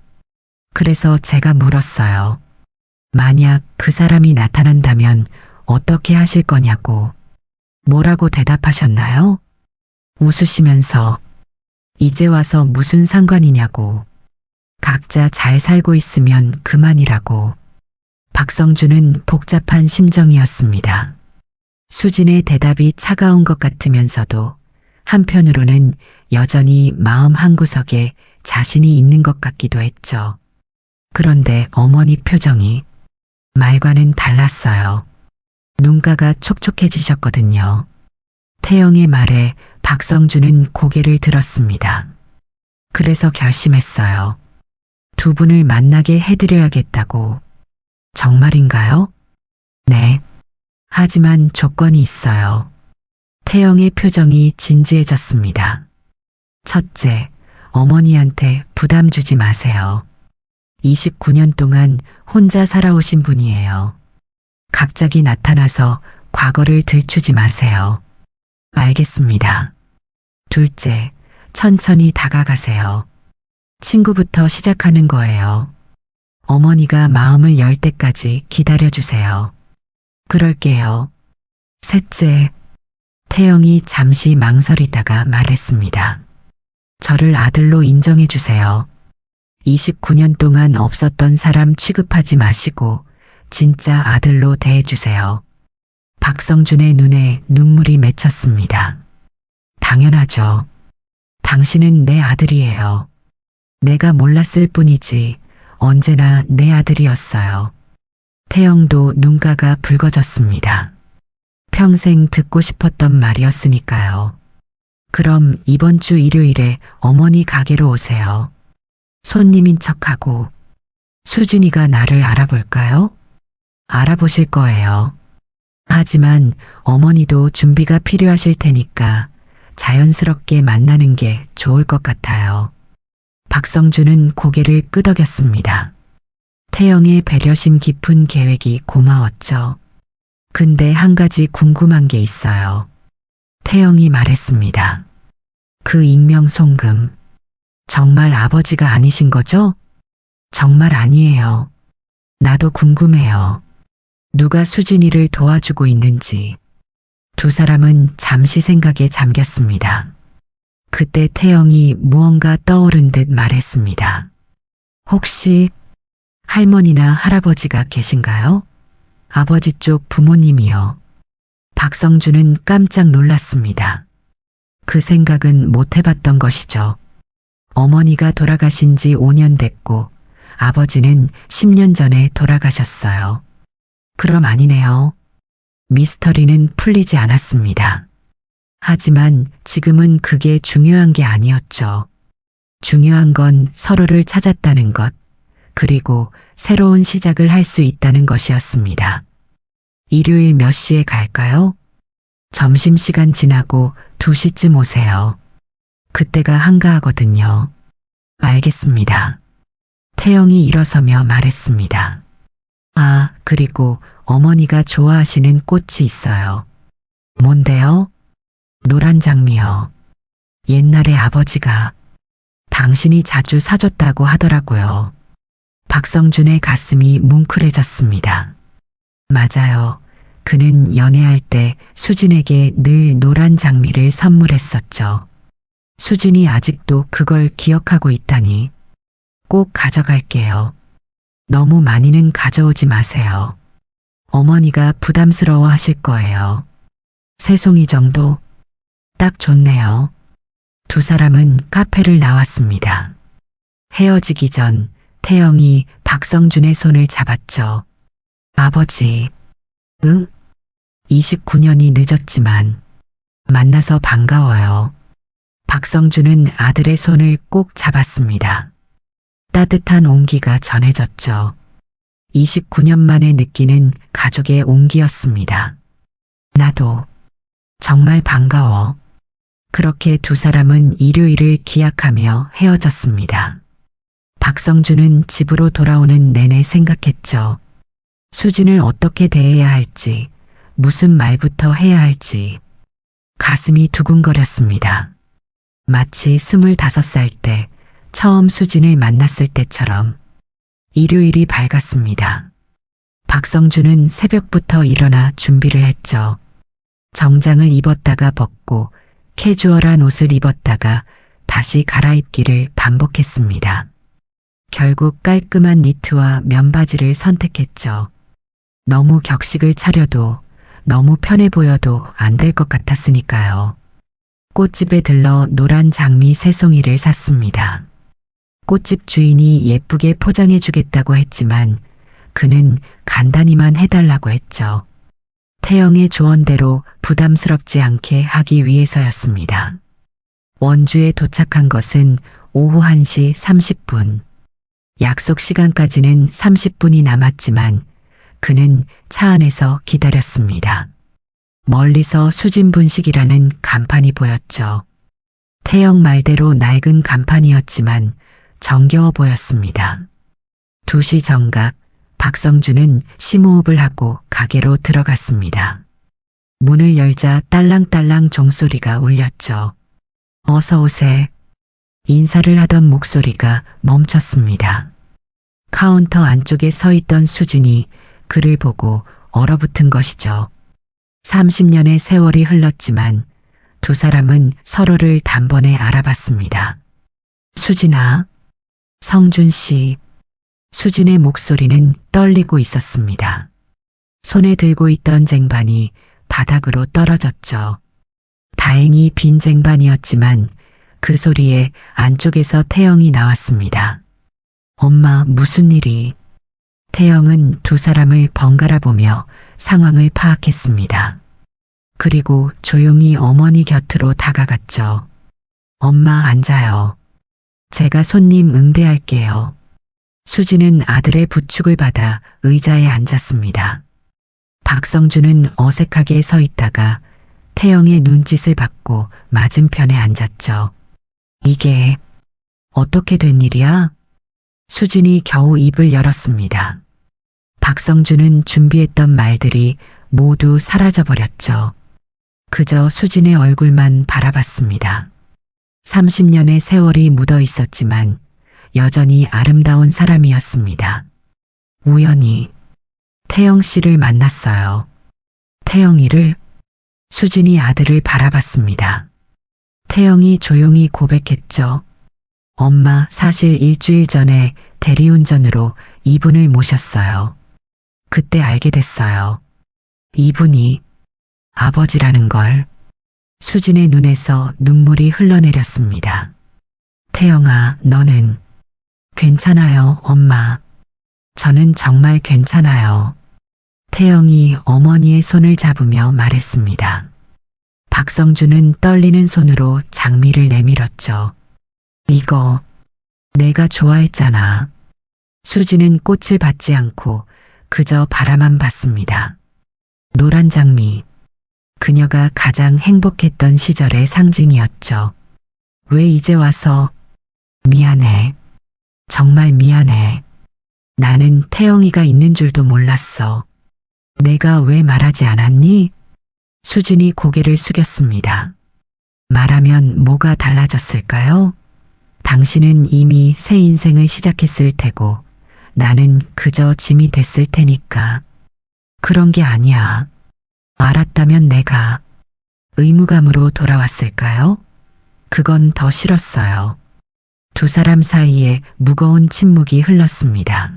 그래서 제가 물었어요. 만약 그 사람이 나타난다면 어떻게 하실 거냐고. 뭐라고 대답하셨나요? 웃으시면서 이제 와서 무슨 상관이냐고. 각자 잘 살고 있으면 그만이라고. 박성준은 복잡한 심정이었습니다. 수진의 대답이 차가운 것 같으면서도 한편으로는 여전히 마음 한구석에 자신이 있는 것 같기도 했죠. 그런데 어머니 표정이 말과는 달랐어요. 눈가가 촉촉해지셨거든요. 태영의 말에 박성준은 고개를 들었습니다. 그래서 결심했어요. 두 분을 만나게 해드려야겠다고. 정말인가요? 네. 하지만 조건이 있어요. 태영의 표정이 진지해졌습니다. 첫째, 어머니한테 부담 주지 마세요. 29년 동안 혼자 살아오신 분이에요. 갑자기 나타나서 과거를 들추지 마세요. 알겠습니다. 둘째, 천천히 다가가세요. 친구부터 시작하는 거예요. 어머니가 마음을 열 때까지 기다려주세요. 그럴게요. 셋째, 태영이 잠시 망설이다가 말했습니다. 저를 아들로 인정해주세요. 29년 동안 없었던 사람 취급하지 마시고 진짜 아들로 대해주세요. 박성준의 눈에 눈물이 맺혔습니다. 당연하죠. 당신은 내 아들이에요. 내가 몰랐을 뿐이지 언제나 내 아들이었어요. 태영도 눈가가 붉어졌습니다. 평생 듣고 싶었던 말이었으니까요. 그럼 이번 주 일요일에 어머니 가게로 오세요. 손님인 척하고. 수진이가 나를 알아볼까요? 알아보실 거예요. 하지만 어머니도 준비가 필요하실 테니까 자연스럽게 만나는 게 좋을 것 같아요. 박성준은 고개를 끄덕였습니다. 태영의 배려심 깊은 계획이 고마웠죠. 근데 한 가지 궁금한 게 있어요. 태영이 말했습니다. 그 익명 송금. 정말 아버지가 아니신 거죠? 정말 아니에요. 나도 궁금해요. 누가 수진이를 도와주고 있는지. 두 사람은 잠시 생각에 잠겼습니다. 그때 태영이 무언가 떠오른 듯 말했습니다. 혹시 할머니나 할아버지가 계신가요? 아버지 쪽 부모님이요. 박성준은 깜짝 놀랐습니다. 그 생각은 못 해봤던 것이죠. 어머니가 돌아가신 지 5년 됐고 아버지는 10년 전에 돌아가셨어요. 그럼 아니네요. 미스터리는 풀리지 않았습니다. 하지만 지금은 그게 중요한 게 아니었죠. 중요한 건 서로를 찾았다는 것, 그리고 새로운 시작을 할 수 있다는 것이었습니다. 일요일 몇 시에 갈까요? 점심시간 지나고 2시쯤 오세요. 그때가 한가하거든요. 알겠습니다. 태영이 일어서며 말했습니다. 아, 그리고 어머니가 좋아하시는 꽃이 있어요. 뭔데요? 노란 장미요. 옛날에 아버지가 당신이 자주 사줬다고 하더라고요. 박성준의 가슴이 뭉클해졌습니다. 맞아요. 그는 연애할 때 수진에게 늘 노란 장미를 선물했었죠. 수진이 아직도 그걸 기억하고 있다니. 꼭 가져갈게요. 너무 많이는 가져오지 마세요. 어머니가 부담스러워 하실 거예요. 3송이 정도? 딱 좋네요. 두 사람은 카페를 나왔습니다. 헤어지기 전 태영이 박성준의 손을 잡았죠. 아버지, 응? 29년이 늦었지만 만나서 반가워요. 박성준은 아들의 손을 꼭 잡았습니다. 따뜻한 온기가 전해졌죠. 29년 만에 느끼는 가족의 온기였습니다. 나도 정말 반가워. 그렇게 두 사람은 일요일을 기약하며 헤어졌습니다. 박성준은 집으로 돌아오는 내내 생각했죠. 수진을 어떻게 대해야 할지, 무슨 말부터 해야 할지. 가슴이 두근거렸습니다. 마치 25살 때 처음 수진을 만났을 때처럼. 일요일이 밝았습니다. 박성준은 새벽부터 일어나 준비를 했죠. 정장을 입었다가 벗고 캐주얼한 옷을 입었다가 다시 갈아입기를 반복했습니다. 결국 깔끔한 니트와 면바지를 선택했죠. 너무 격식을 차려도 너무 편해 보여도 안 될 것 같았으니까요. 꽃집에 들러 노란 장미 3송이를 샀습니다. 꽃집 주인이 예쁘게 포장해 주겠다고 했지만 그는 간단히만 해달라고 했죠. 태영의 조언대로 부담스럽지 않게 하기 위해서였습니다. 원주에 도착한 것은 오후 1시 30분. 약속 시간까지는 30분이 남았지만 그는 차 안에서 기다렸습니다. 멀리서 수진 분식이라는 간판이 보였죠. 태영 말대로 낡은 간판이었지만 정겨워 보였습니다. 2시 정각, 박성준은 심호흡을 하고 가게로 들어갔습니다. 문을 열자 딸랑딸랑 종소리가 울렸죠. 어서 오세. 인사를 하던 목소리가 멈췄습니다. 카운터 안쪽에 서 있던 수진이 그를 보고 얼어붙은 것이죠. 30년의 세월이 흘렀지만 두 사람은 서로를 단번에 알아봤습니다. 수진아, 성준 씨. 수진의 목소리는 떨리고 있었습니다. 손에 들고 있던 쟁반이 바닥으로 떨어졌죠. 다행히 빈 쟁반이었지만 그 소리에 안쪽에서 태영이 나왔습니다. 엄마, 무슨 일이? 태영은 두 사람을 번갈아 보며 상황을 파악했습니다. 그리고 조용히 어머니 곁으로 다가갔죠. 엄마, 앉아요. 제가 손님 응대할게요. 수진은 아들의 부축을 받아 의자에 앉았습니다. 박성준은 어색하게 서 있다가 태영의 눈짓을 받고 맞은편에 앉았죠. 이게 어떻게 된 일이야? 수진이 겨우 입을 열었습니다. 박성준은 준비했던 말들이 모두 사라져버렸죠. 그저 수진의 얼굴만 바라봤습니다. 30년의 세월이 묻어 있었지만 여전히 아름다운 사람이었습니다. 우연히 태영 씨를 만났어요. 태영이를? 수진이 아들을 바라봤습니다. 태영이 조용히 고백했죠. 엄마, 사실 일주일 전에 대리운전으로 이분을 모셨어요. 그때 알게 됐어요. 이분이 아버지라는 걸. 수진의 눈에서 눈물이 흘러내렸습니다. 태영아, 너는 괜찮아요, 엄마. 저는 정말 괜찮아요. 태영이 어머니의 손을 잡으며 말했습니다. 박성준은 떨리는 손으로 장미를 내밀었죠. 이거 내가 좋아했잖아. 수진은 꽃을 받지 않고 그저 바라만 봤습니다. 노란 장미. 그녀가 가장 행복했던 시절의 상징이었죠. 왜 이제 와서? 미안해. 정말 미안해. 나는 태영이가 있는 줄도 몰랐어. 내가 왜 말하지 않았니? 수진이 고개를 숙였습니다. 말하면 뭐가 달라졌을까요? 당신은 이미 새 인생을 시작했을 테고 나는 그저 짐이 됐을 테니까. 그런 게 아니야. 알았다면 내가 의무감으로 돌아왔을까요? 그건 더 싫었어요. 두 사람 사이에 무거운 침묵이 흘렀습니다.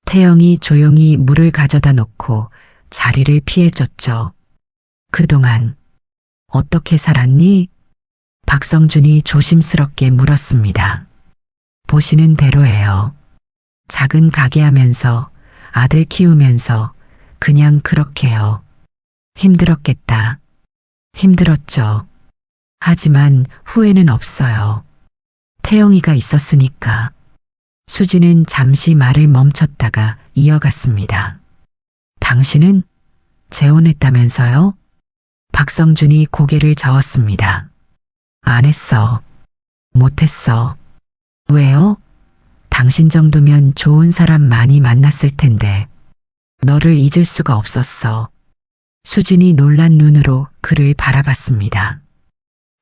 태영이 조용히 물을 가져다 놓고 자리를 피해줬죠. 그동안 어떻게 살았니? 박성준이 조심스럽게 물었습니다. 보시는 대로예요. 작은 가게 하면서 아들 키우면서 그냥 그렇게요. 힘들었겠다. 힘들었죠. 하지만 후회는 없어요. 태영이가 있었으니까. 수지는 잠시 말을 멈췄다가 이어갔습니다. 당신은 재혼했다면서요? 박성준이 고개를 저었습니다. 안 했어. 못했어. 왜요? 당신 정도면 좋은 사람 많이 만났을 텐데. 너를 잊을 수가 없었어. 수진이 놀란 눈으로 그를 바라봤습니다.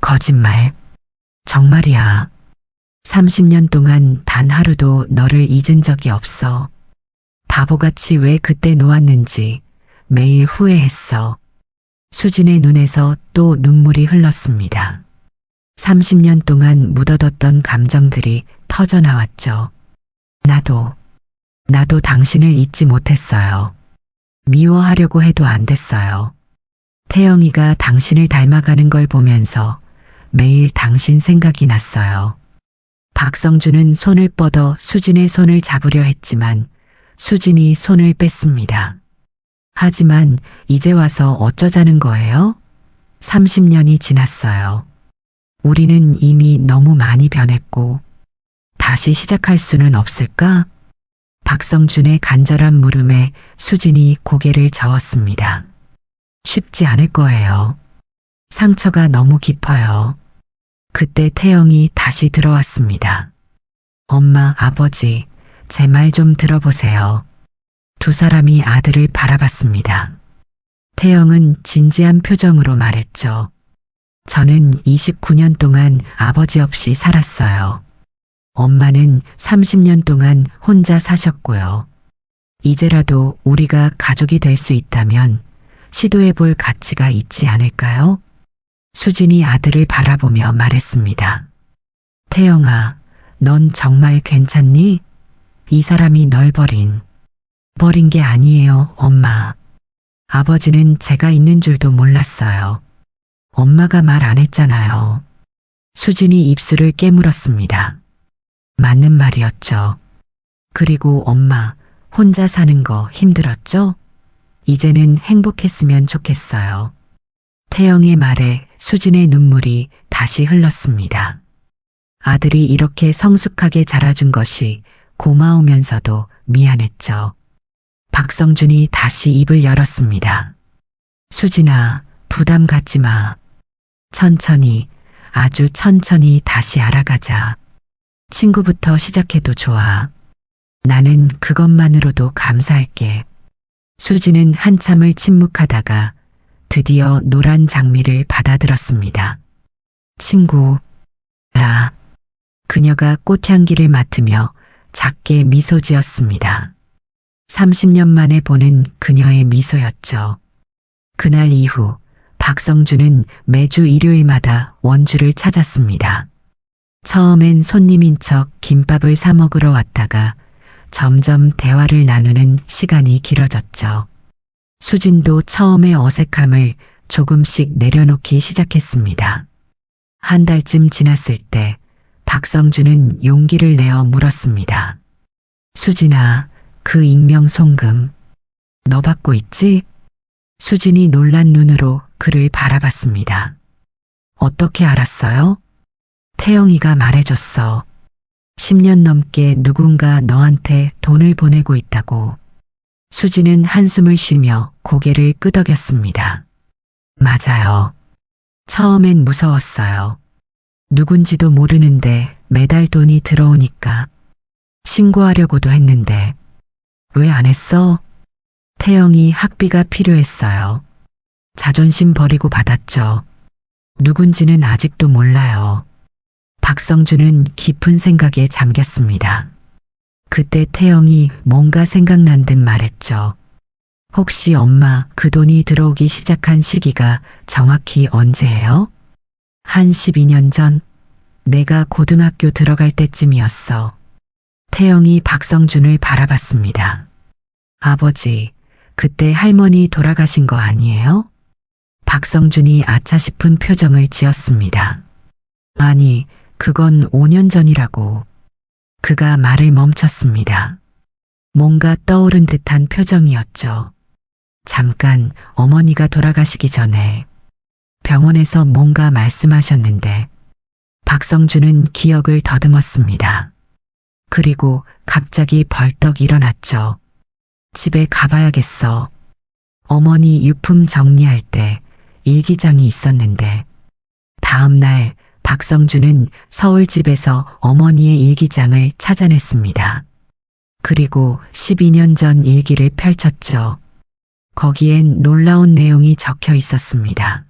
거짓말. 정말이야. 30년 동안 단 하루도 너를 잊은 적이 없어. 바보같이 왜 그때 놓았는지 매일 후회했어. 수진의 눈에서 또 눈물이 흘렀습니다. 30년 동안 묻어뒀던 감정들이 터져나왔죠. 나도 당신을 잊지 못했어요. 미워하려고 해도 안 됐어요. 태영이가 당신을 닮아가는 걸 보면서 매일 당신 생각이 났어요. 박성준은 손을 뻗어 수진의 손을 잡으려 했지만 수진이 손을 뺐습니다. 하지만 이제 와서 어쩌자는 거예요? 30년이 지났어요. 우리는 이미 너무 많이 변했고 다시 시작할 수는 없을까? 박성준의 간절한 물음에 수진이 고개를 저었습니다. 쉽지 않을 거예요. 상처가 너무 깊어요. 그때 태영이 다시 들어왔습니다. 엄마, 아버지, 제 말 좀 들어보세요. 두 사람이 아들을 바라봤습니다. 태영은 진지한 표정으로 말했죠. 저는 29년 동안 아버지 없이 살았어요. 엄마는 30년 동안 혼자 사셨고요. 이제라도 우리가 가족이 될 수 있다면 시도해 볼 가치가 있지 않을까요? 수진이 아들을 바라보며 말했습니다. 태영아, 넌 정말 괜찮니? 이 사람이 널 버린 게 아니에요, 엄마. 아버지는 제가 있는 줄도 몰랐어요. 엄마가 말 안 했잖아요. 수진이 입술을 깨물었습니다. 맞는 말이었죠. 그리고 엄마, 혼자 사는 거 힘들었죠? 이제는 행복했으면 좋겠어요. 태영의 말에 수진의 눈물이 다시 흘렀습니다. 아들이 이렇게 성숙하게 자라준 것이 고마우면서도 미안했죠. 박성준이 다시 입을 열었습니다. 수진아, 부담 갖지 마. 천천히, 아주 천천히 다시 알아가자. 친구부터 시작해도 좋아. 나는 그것만으로도 감사할게. 수진은 한참을 침묵하다가 드디어 노란 장미를 받아들었습니다. 친구라. 그녀가 꽃향기를 맡으며 작게 미소 지었습니다. 30년 만에 보는 그녀의 미소였죠. 그날 이후 박성준은 매주 일요일마다 원주를 찾았습니다. 처음엔 손님인 척 김밥을 사 먹으러 왔다가 점점 대화를 나누는 시간이 길어졌죠. 수진도 처음의 어색함을 조금씩 내려놓기 시작했습니다. 한 달쯤 지났을 때 박성준은 용기를 내어 물었습니다. 수진아, 그 익명 송금 너 받고 있지? 수진이 놀란 눈으로 그를 바라봤습니다. 어떻게 알았어요? 태영이가 말해줬어. 10년 넘게 누군가 너한테 돈을 보내고 있다고. 수진은 한숨을 쉬며 고개를 끄덕였습니다. 맞아요. 처음엔 무서웠어요. 누군지도 모르는데 매달 돈이 들어오니까. 신고하려고도 했는데. 왜 안 했어? 태영이 학비가 필요했어요. 자존심 버리고 받았죠. 누군지는 아직도 몰라요. 박성준은 깊은 생각에 잠겼습니다. 그때 태영이 뭔가 생각난 듯 말했죠. 혹시 엄마 그 돈이 들어오기 시작한 시기가 정확히 언제예요? 한 12년 전, 내가 고등학교 들어갈 때쯤이었어. 태영이 박성준을 바라봤습니다. 아버지, 그때 할머니 돌아가신 거 아니에요? 박성준이 아차 싶은 표정을 지었습니다. 아니, 그건 5년 전이라고. 그가 말을 멈췄습니다. 뭔가 떠오른 듯한 표정이었죠. 잠깐 어머니가 돌아가시기 전에 병원에서 뭔가 말씀하셨는데 박성준은 기억을 더듬었습니다. 그리고 갑자기 벌떡 일어났죠. 집에 가봐야겠어. 어머니 유품 정리할 때 일기장이 있었는데 다음 날 박성준은 서울 집에서 어머니의 일기장을 찾아냈습니다. 그리고 12년 전 일기를 펼쳤죠. 거기엔 놀라운 내용이 적혀 있었습니다.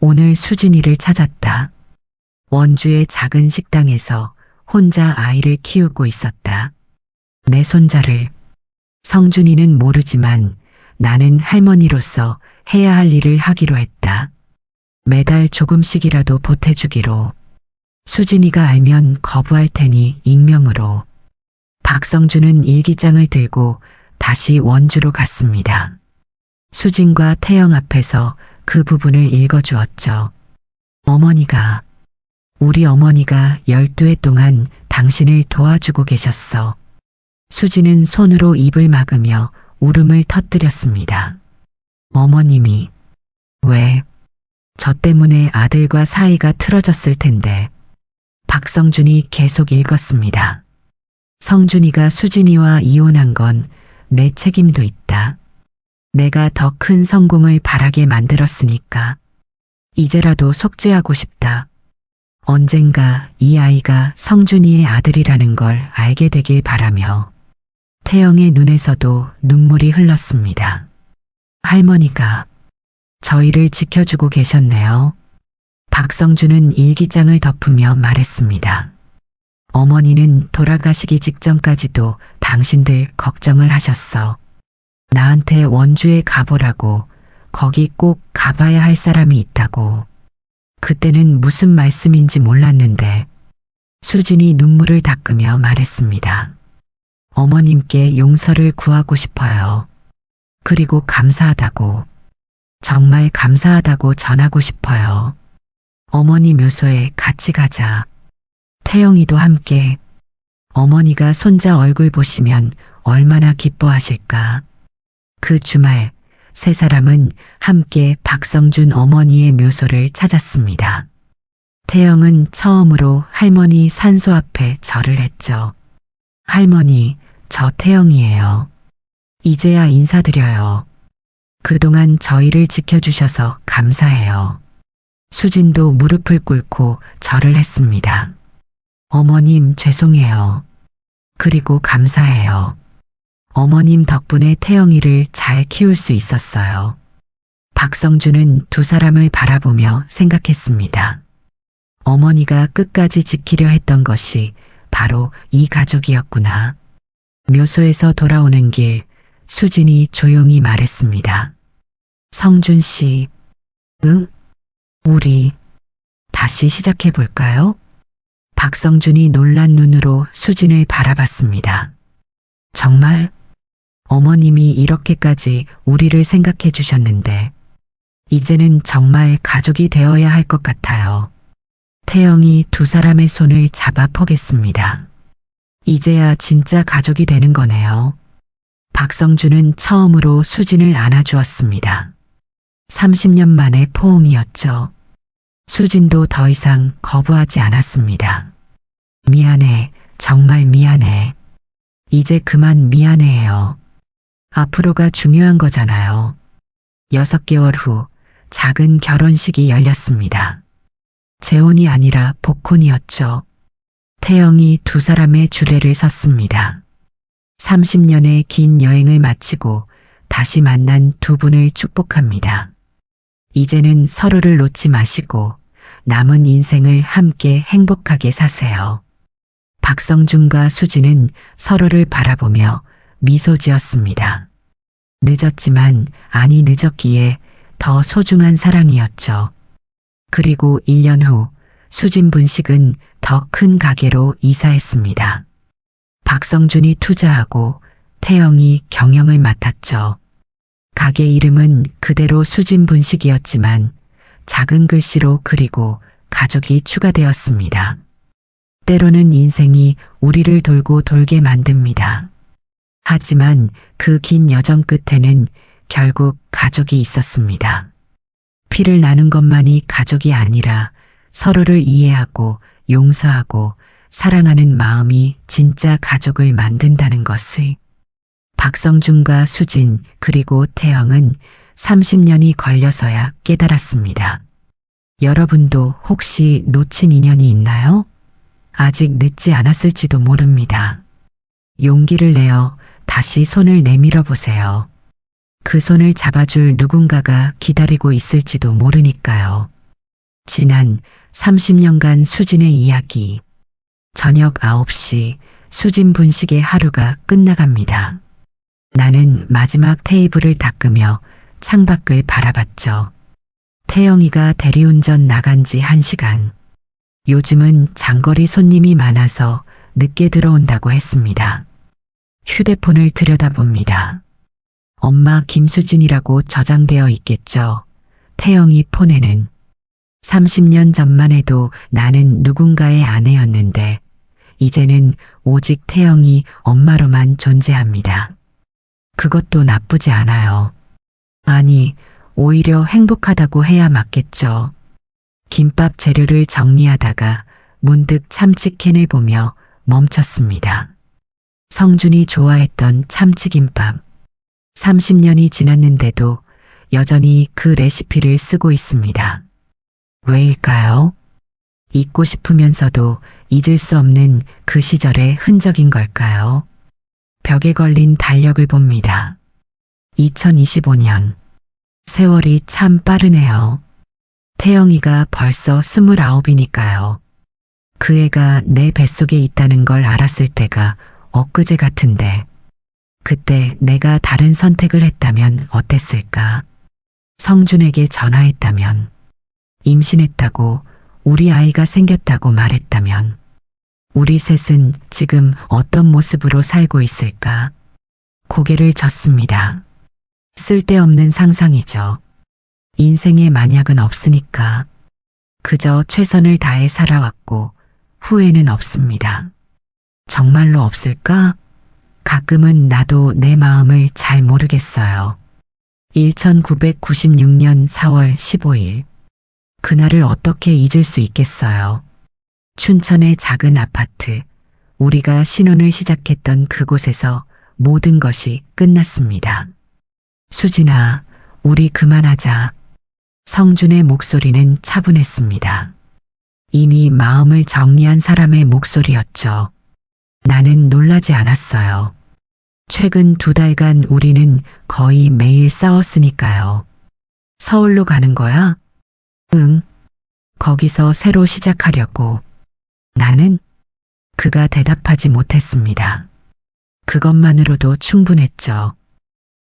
오늘 수진이를 찾았다. 원주의 작은 식당에서 혼자 아이를 키우고 있었다. 내 손자를. 성준이는 모르지만 나는 할머니로서 해야 할 일을 하기로 했다. 매달 조금씩이라도 보태주기로. 수진이가 알면 거부할 테니 익명으로. 박성준은 일기장을 들고 다시 원주로 갔습니다. 수진과 태영 앞에서 그 부분을 읽어주었죠. 어머니가, 우리 어머니가 12해 동안 당신을 도와주고 계셨어. 수진은 손으로 입을 막으며 울음을 터뜨렸습니다. 어머님이, 왜? 저 때문에 아들과 사이가 틀어졌을 텐데. 박성준이 계속 읽었습니다. 성준이가 수진이와 이혼한 건 내 책임도 있다. 내가 더 큰 성공을 바라게 만들었으니까. 이제라도 속죄하고 싶다. 언젠가 이 아이가 성준이의 아들이라는 걸 알게 되길 바라며. 태영의 눈에서도 눈물이 흘렀습니다. 할머니가 저희를 지켜주고 계셨네요. 박성준은 일기장을 덮으며 말했습니다. 어머니는 돌아가시기 직전까지도 당신들 걱정을 하셨어. 나한테 원주에 가보라고, 거기 꼭 가봐야 할 사람이 있다고. 그때는 무슨 말씀인지 몰랐는데 수진이 눈물을 닦으며 말했습니다. 어머님께 용서를 구하고 싶어요. 그리고 감사하다고, 정말 감사하다고 전하고 싶어요. 어머니 묘소에 같이 가자. 태영이도 함께. 어머니가 손자 얼굴 보시면 얼마나 기뻐하실까. 그 주말 세 사람은 함께 박성준 어머니의 묘소를 찾았습니다. 태영은 처음으로 할머니 산소 앞에 절을 했죠. 할머니, 저 태영이에요. 이제야 인사드려요. 그동안 저희를 지켜주셔서 감사해요. 수진도 무릎을 꿇고 절을 했습니다. 어머님 죄송해요. 그리고 감사해요. 어머님 덕분에 태영이를 잘 키울 수 있었어요. 박성준은 두 사람을 바라보며 생각했습니다. 어머니가 끝까지 지키려 했던 것이 바로 이 가족이었구나. 묘소에서 돌아오는 길, 수진이 조용히 말했습니다. 성준 씨, 응? 우리 다시 시작해 볼까요? 박성준이 놀란 눈으로 수진을 바라봤습니다. 정말? 어머님이 이렇게까지 우리를 생각해 주셨는데 이제는 정말 가족이 되어야 할 것 같아요. 태영이 두 사람의 손을 잡아 포겠습니다. 이제야 진짜 가족이 되는 거네요. 박성준은 처음으로 수진을 안아주었습니다. 30년 만의 포옹이었죠. 수진도 더 이상 거부하지 않았습니다. 미안해, 정말 미안해. 이제 그만 미안해해요. 앞으로가 중요한 거잖아요. 6개월 후 작은 결혼식이 열렸습니다. 재혼이 아니라 복혼이었죠. 태영이 두 사람의 주례를 섰습니다. 30년의 긴 여행을 마치고 다시 만난 두 분을 축복합니다. 이제는 서로를 놓지 마시고 남은 인생을 함께 행복하게 사세요. 박성준과 수진은 서로를 바라보며 미소 지었습니다. 늦었지만 아니 늦었기에 더 소중한 사랑이었죠. 그리고 1년 후 수진 분식은 더 큰 가게로 이사했습니다. 박성준이 투자하고 태영이 경영을 맡았죠. 가게 이름은 그대로 수진 분식이었지만 작은 글씨로 그리고 가족이 추가되었습니다. 때로는 인생이 우리를 돌고 돌게 만듭니다. 하지만 그 긴 여정 끝에는 결국 가족이 있었습니다. 피를 나눈 것만이 가족이 아니라 서로를 이해하고 용서하고 사랑하는 마음이 진짜 가족을 만든다는 것을 박성준과 수진 그리고 태영은 30년이 걸려서야 깨달았습니다. 여러분도 혹시 놓친 인연이 있나요? 아직 늦지 않았을지도 모릅니다. 용기를 내어 다시 손을 내밀어 보세요. 그 손을 잡아줄 누군가가 기다리고 있을지도 모르니까요. 지난 30년간 수진의 이야기. 저녁 9시 수진 분식의 하루가 끝나갑니다. 나는 마지막 테이블을 닦으며 창밖을 바라봤죠. 태영이가 대리운전 나간 지 1시간. 요즘은 장거리 손님이 많아서 늦게 들어온다고 했습니다. 휴대폰을 들여다봅니다. 엄마 김수진이라고 저장되어 있겠죠. 태영이 폰에는 30년 전만 해도 나는 누군가의 아내였는데 이제는 오직 태영이 엄마로만 존재합니다. 그것도 나쁘지 않아요. 아니, 오히려 행복하다고 해야 맞겠죠. 김밥 재료를 정리하다가 문득 참치캔을 보며 멈췄습니다. 성준이 좋아했던 참치김밥. 30년이 지났는데도 여전히 그 레시피를 쓰고 있습니다. 왜일까요? 잊고 싶으면서도 잊을 수 없는 그 시절의 흔적인 걸까요? 벽에 걸린 달력을 봅니다. 2025년. 세월이 참 빠르네요. 태영이가 벌써 29이니까요. 그 애가 내 뱃속에 있다는 걸 알았을 때가 엊그제 같은데 그때 내가 다른 선택을 했다면 어땠을까? 성준에게 전화했다면, 임신했다고 우리 아이가 생겼다고 말했다면 우리 셋은 지금 어떤 모습으로 살고 있을까? 고개를 젓습니다. 쓸데없는 상상이죠. 인생에 만약은 없으니까 그저 최선을 다해 살아왔고 후회는 없습니다. 정말로 없을까? 가끔은 나도 내 마음을 잘 모르겠어요. 1996년 4월 15일. 그날을 어떻게 잊을 수 있겠어요. 춘천의 작은 아파트. 우리가 신혼을 시작했던 그곳에서 모든 것이 끝났습니다. 수진아, 우리 그만하자. 성준의 목소리는 차분했습니다. 이미 마음을 정리한 사람의 목소리였죠. 나는 놀라지 않았어요. 최근 2달간 우리는 거의 매일 싸웠으니까요. 서울로 가는 거야? 응. 거기서 새로 시작하려고. 나는? 그가 대답하지 못했습니다. 그것만으로도 충분했죠.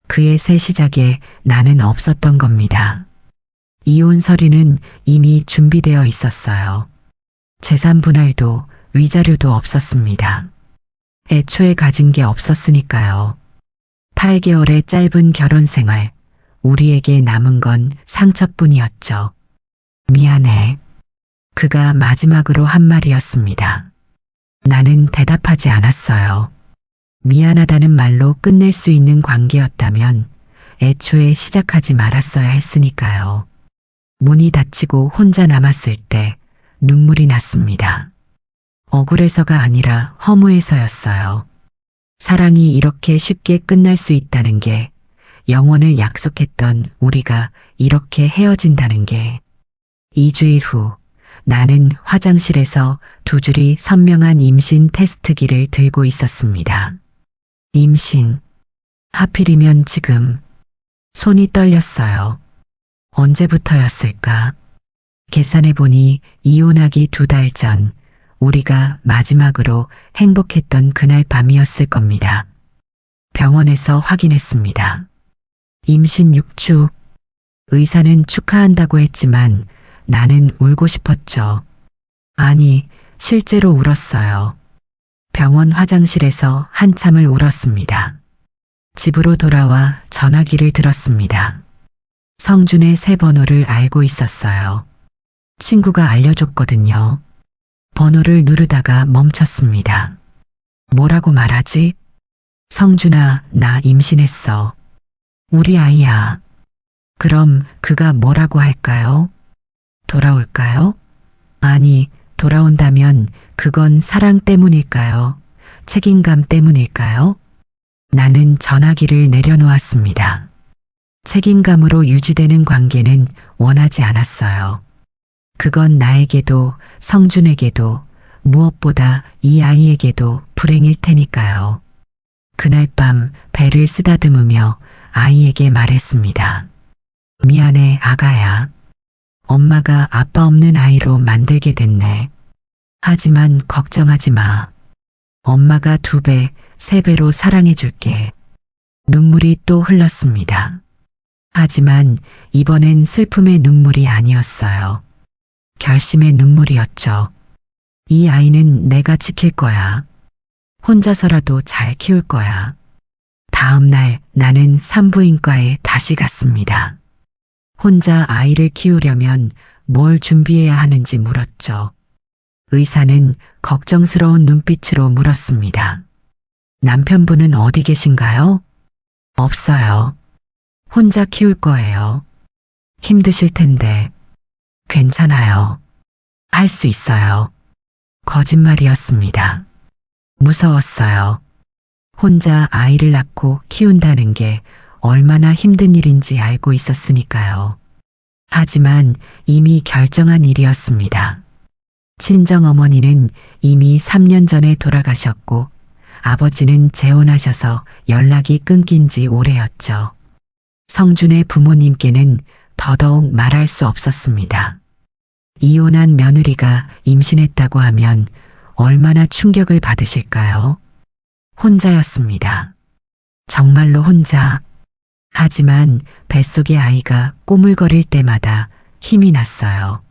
그의 새 시작에 나는 없었던 겁니다. 이혼 서류는 이미 준비되어 있었어요. 재산 분할도 위자료도 없었습니다. 애초에 가진 게 없었으니까요. 8개월의 짧은 결혼 생활, 우리에게 남은 건 상처뿐이었죠. 미안해. 그가 마지막으로 한 말이었습니다. 나는 대답하지 않았어요. 미안하다는 말로 끝낼 수 있는 관계였다면 애초에 시작하지 말았어야 했으니까요. 문이 닫히고 혼자 남았을 때 눈물이 났습니다. 억울해서가 아니라 허무해서였어요. 사랑이 이렇게 쉽게 끝날 수 있다는 게, 영원을 약속했던 우리가 이렇게 헤어진다는 게. 2주일 후 나는 화장실에서 두 줄이 선명한 임신 테스트기를 들고 있었습니다. 임신. 하필이면 지금. 손이 떨렸어요. 언제부터였을까? 계산해보니 이혼하기 2달 전 우리가 마지막으로 행복했던 그날 밤이었을 겁니다. 병원에서 확인했습니다. 임신 6주. 의사는 축하한다고 했지만 나는 울고 싶었죠. 아니, 실제로 울었어요. 병원 화장실에서 한참을 울었습니다. 집으로 돌아와 전화기를 들었습니다. 성준의 새 번호를 알고 있었어요. 친구가 알려줬거든요. 번호를 누르다가 멈췄습니다. 뭐라고 말하지? 성준아, 나 임신했어. 우리 아이야. 그럼 그가 뭐라고 할까요? 돌아올까요? 아니, 돌아온다면 그건 사랑 때문일까요? 책임감 때문일까요? 나는 전화기를 내려놓았습니다. 책임감으로 유지되는 관계는 원하지 않았어요. 그건 나에게도 성준에게도 무엇보다 이 아이에게도 불행일 테니까요. 그날 밤 배를 쓰다듬으며 아이에게 말했습니다. 미안해, 아가야. 엄마가 아빠 없는 아이로 만들게 됐네. 하지만 걱정하지 마. 엄마가 2배, 3배로 사랑해줄게. 눈물이 또 흘렀습니다. 하지만 이번엔 슬픔의 눈물이 아니었어요. 결심의 눈물이었죠. 이 아이는 내가 지킬 거야. 혼자서라도 잘 키울 거야. 다음 날 나는 산부인과에 다시 갔습니다. 혼자 아이를 키우려면 뭘 준비해야 하는지 물었죠. 의사는 걱정스러운 눈빛으로 물었습니다. 남편분은 어디 계신가요? 없어요. 혼자 키울 거예요. 힘드실 텐데. 괜찮아요. 할 수 있어요. 거짓말이었습니다. 무서웠어요. 혼자 아이를 낳고 키운다는 게 얼마나 힘든 일인지 알고 있었으니까요. 하지만 이미 결정한 일이었습니다. 친정어머니는 이미 3년 전에 돌아가셨고 아버지는 재혼하셔서 연락이 끊긴 지 오래였죠. 성준의 부모님께는 더더욱 말할 수 없었습니다. 이혼한 며느리가 임신했다고 하면 얼마나 충격을 받으실까요? 혼자였습니다. 정말로 혼자. 하지만 뱃속의 아이가 꼬물거릴 때마다 힘이 났어요.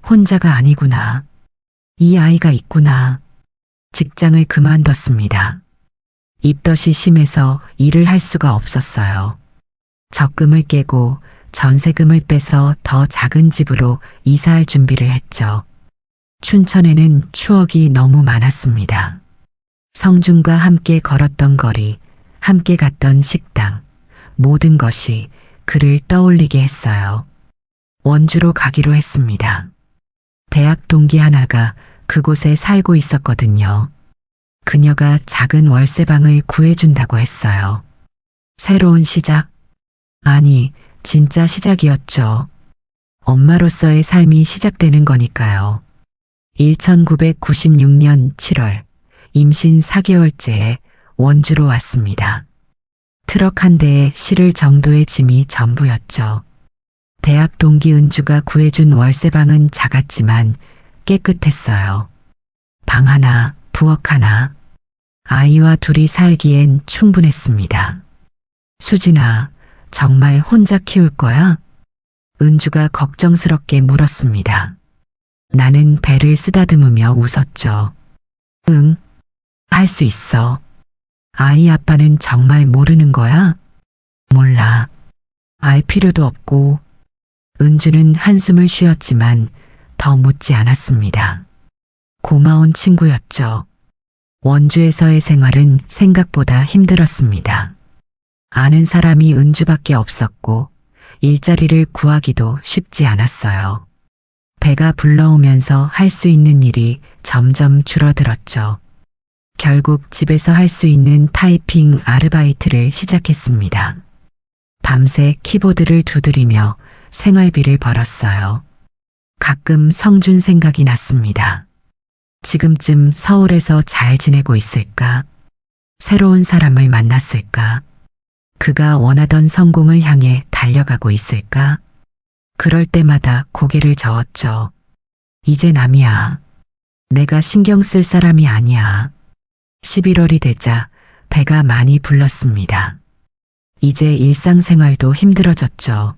혼자가 아니구나. 이 아이가 있구나. 직장을 그만뒀습니다. 입덧이 심해서 일을 할 수가 없었어요. 적금을 깨고 전세금을 빼서 더 작은 집으로 이사할 준비를 했죠. 춘천에는 추억이 너무 많았습니다. 성준과 함께 걸었던 거리, 함께 갔던 식당, 모든 것이 그를 떠올리게 했어요. 원주로 가기로 했습니다. 대학 동기 하나가 그곳에 살고 있었거든요. 그녀가 작은 월세방을 구해준다고 했어요. 새로운 시작? 아니, 진짜 시작이었죠. 엄마로서의 삶이 시작되는 거니까요. 1996년 7월, 임신 4개월째에 원주로 왔습니다. 트럭 한 대에 실을 정도의 짐이 전부였죠. 대학 동기 은주가 구해준 월세방은 작았지만 깨끗했어요. 방 하나, 부엌 하나. 아이와 둘이 살기엔 충분했습니다. 수진아, 정말 혼자 키울 거야? 은주가 걱정스럽게 물었습니다. 나는 배를 쓰다듬으며 웃었죠. 응, 할 수 있어. 아이 아빠는 정말 모르는 거야? 몰라. 알 필요도 없고. 은주는 한숨을 쉬었지만 더 묻지 않았습니다. 고마운 친구였죠. 원주에서의 생활은 생각보다 힘들었습니다. 아는 사람이 은주밖에 없었고 일자리를 구하기도 쉽지 않았어요. 배가 불러오면서 할 수 있는 일이 점점 줄어들었죠. 결국 집에서 할 수 있는 타이핑 아르바이트를 시작했습니다. 밤새 키보드를 두드리며 생활비를 벌었어요. 가끔 성준 생각이 났습니다. 지금쯤 서울에서 잘 지내고 있을까? 새로운 사람을 만났을까? 그가 원하던 성공을 향해 달려가고 있을까? 그럴 때마다 고개를 저었죠. 이제 남이야. 내가 신경 쓸 사람이 아니야. 11월이 되자 배가 많이 불렀습니다. 이제 일상생활도 힘들어졌죠.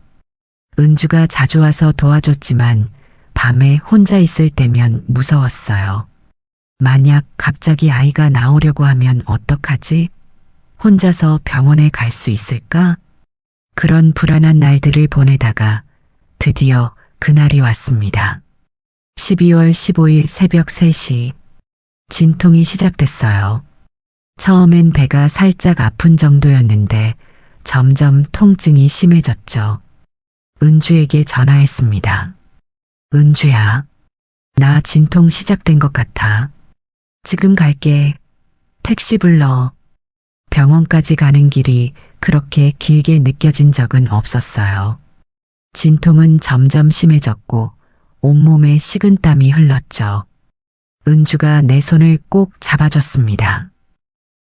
은주가 자주 와서 도와줬지만 밤에 혼자 있을 때면 무서웠어요. 만약 갑자기 아이가 나오려고 하면 어떡하지? 혼자서 병원에 갈 수 있을까? 그런 불안한 날들을 보내다가 드디어 그날이 왔습니다. 12월 15일 새벽 3시. 진통이 시작됐어요. 처음엔 배가 살짝 아픈 정도였는데 점점 통증이 심해졌죠. 은주에게 전화했습니다. 은주야, 나 진통 시작된 것 같아. 지금 갈게. 택시 불러. 병원까지 가는 길이 그렇게 길게 느껴진 적은 없었어요. 진통은 점점 심해졌고 온몸에 식은땀이 흘렀죠. 은주가 내 손을 꼭 잡아줬습니다.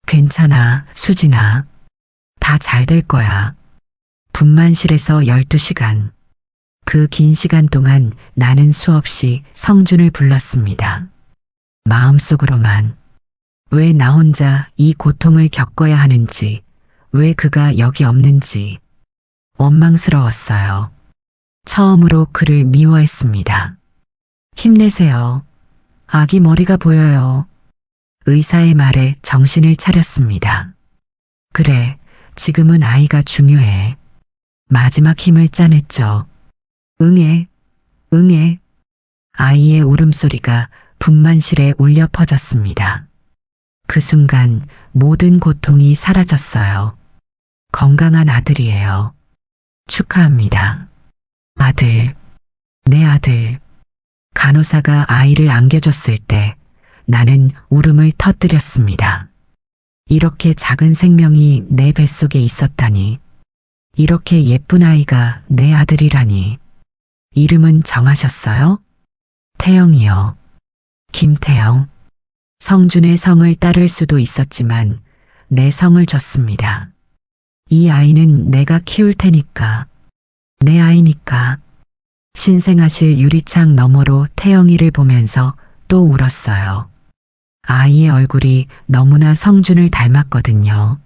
괜찮아, 수진아. 다 잘 될 거야. 분만실에서 12시간. 그 긴 시간 동안 나는 수없이 성준을 불렀습니다. 마음속으로만. 왜 나 혼자 이 고통을 겪어야 하는지, 왜 그가 여기 없는지 원망스러웠어요. 처음으로 그를 미워했습니다. 힘내세요. 아기 머리가 보여요. 의사의 말에 정신을 차렸습니다. 그래, 지금은 아이가 중요해. 마지막 힘을 짜냈죠. 응애, 응애. 아이의 울음소리가 분만실에 울려 퍼졌습니다. 그 순간 모든 고통이 사라졌어요. 건강한 아들이에요. 축하합니다. 아들, 내 아들. 간호사가 아이를 안겨줬을 때 나는 울음을 터뜨렸습니다. 이렇게 작은 생명이 내 뱃속에 있었다니. 이렇게 예쁜 아이가 내 아들이라니. 이름은 정하셨어요? 태영이요. 김태영. 성준의 성을 따를 수도 있었지만 내 성을 줬습니다. 이 아이는 내가 키울 테니까. 내 아이니까. 신생아실 유리창 너머로 태영이를 보면서 또 울었어요. 아이의 얼굴이 너무나 성준을 닮았거든요.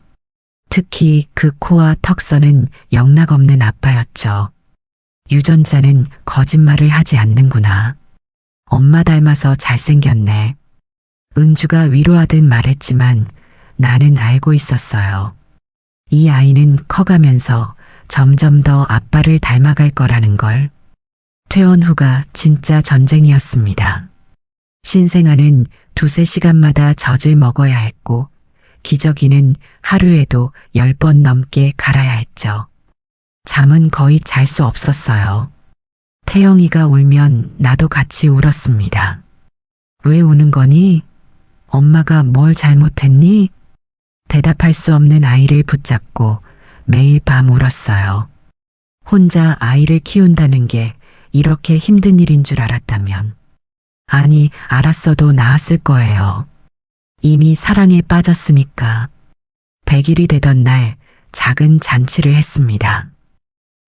특히 그 코와 턱선은 영락없는 아빠였죠. 유전자는 거짓말을 하지 않는구나. 엄마 닮아서 잘생겼네. 은주가 위로하듯 말했지만 나는 알고 있었어요. 이 아이는 커가면서 점점 더 아빠를 닮아갈 거라는 걸. 퇴원 후가 진짜 전쟁이었습니다. 신생아는 2~3시간마다 젖을 먹어야 했고 기저귀는 하루에도 10번 넘게 갈아야 했죠. 잠은 거의 잘 수 없었어요. 태영이가 울면 나도 같이 울었습니다. 왜 우는 거니? 엄마가 뭘 잘못했니? 대답할 수 없는 아이를 붙잡고 매일 밤 울었어요. 혼자 아이를 키운다는 게 이렇게 힘든 일인 줄 알았다면. 아니, 알았어도 나았을 거예요. 이미 사랑에 빠졌으니까. 100일이 되던 날 작은 잔치를 했습니다.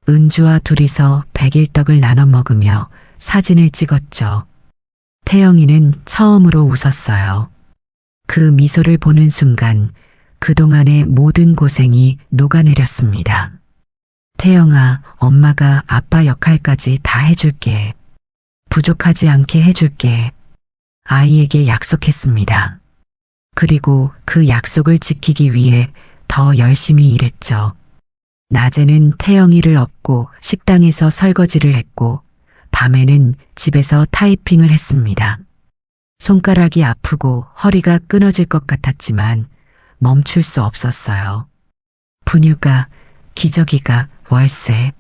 은주와 둘이서 100일떡을 나눠 먹으며 사진을 찍었죠. 태영이는 처음으로 웃었어요. 그 미소를 보는 순간 그동안의 모든 고생이 녹아내렸습니다. 태영아, 엄마가 아빠 역할까지 다 해줄게. 부족하지 않게 해줄게. 아이에게 약속했습니다. 그리고 그 약속을 지키기 위해 더 열심히 일했죠. 낮에는 태영이를 업고 씻고 식당에서 설거지를 했고 밤에는 집에서 타이핑을 했습니다. 손가락이 아프고 허리가 끊어질 것 같았지만 멈출 수 없었어요. 분유가, 기저귀가, 월세.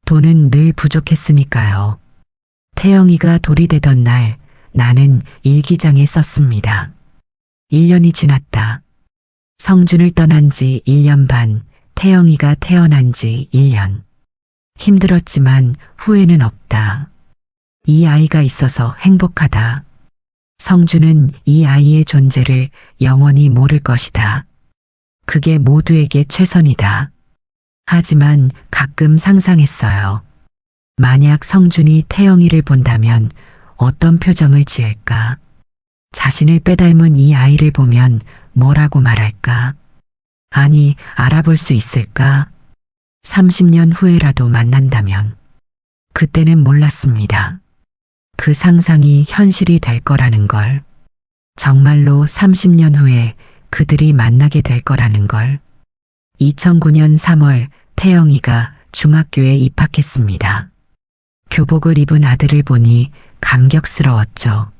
돈은 늘 부족했으니까요. 태영이가 돌이 되던 날 나는 일기장에 썼습니다. 1년이 지났다. 성준을 떠난 지 1년 반, 태영이가 태어난 지 1년. 힘들었지만 후회는 없다. 이 아이가 있어서 행복하다. 성준은 이 아이의 존재를 영원히 모를 것이다. 그게 모두에게 최선이다. 하지만 가끔 상상했어요. 만약 성준이 태영이를 본다면 어떤 표정을 지을까? 자신을 빼닮은 이 아이를 보면 뭐라고 말할까? 아니, 알아볼 수 있을까? 30년 후에라도 만난다면. 그때는 몰랐습니다. 그 상상이 현실이 될 거라는 걸. 정말로 30년 후에 그들이 만나게 될 거라는 걸. 2009년 3월 태영이가 중학교에 입학했습니다. 교복을 입은 아들을 보니 감격스러웠죠.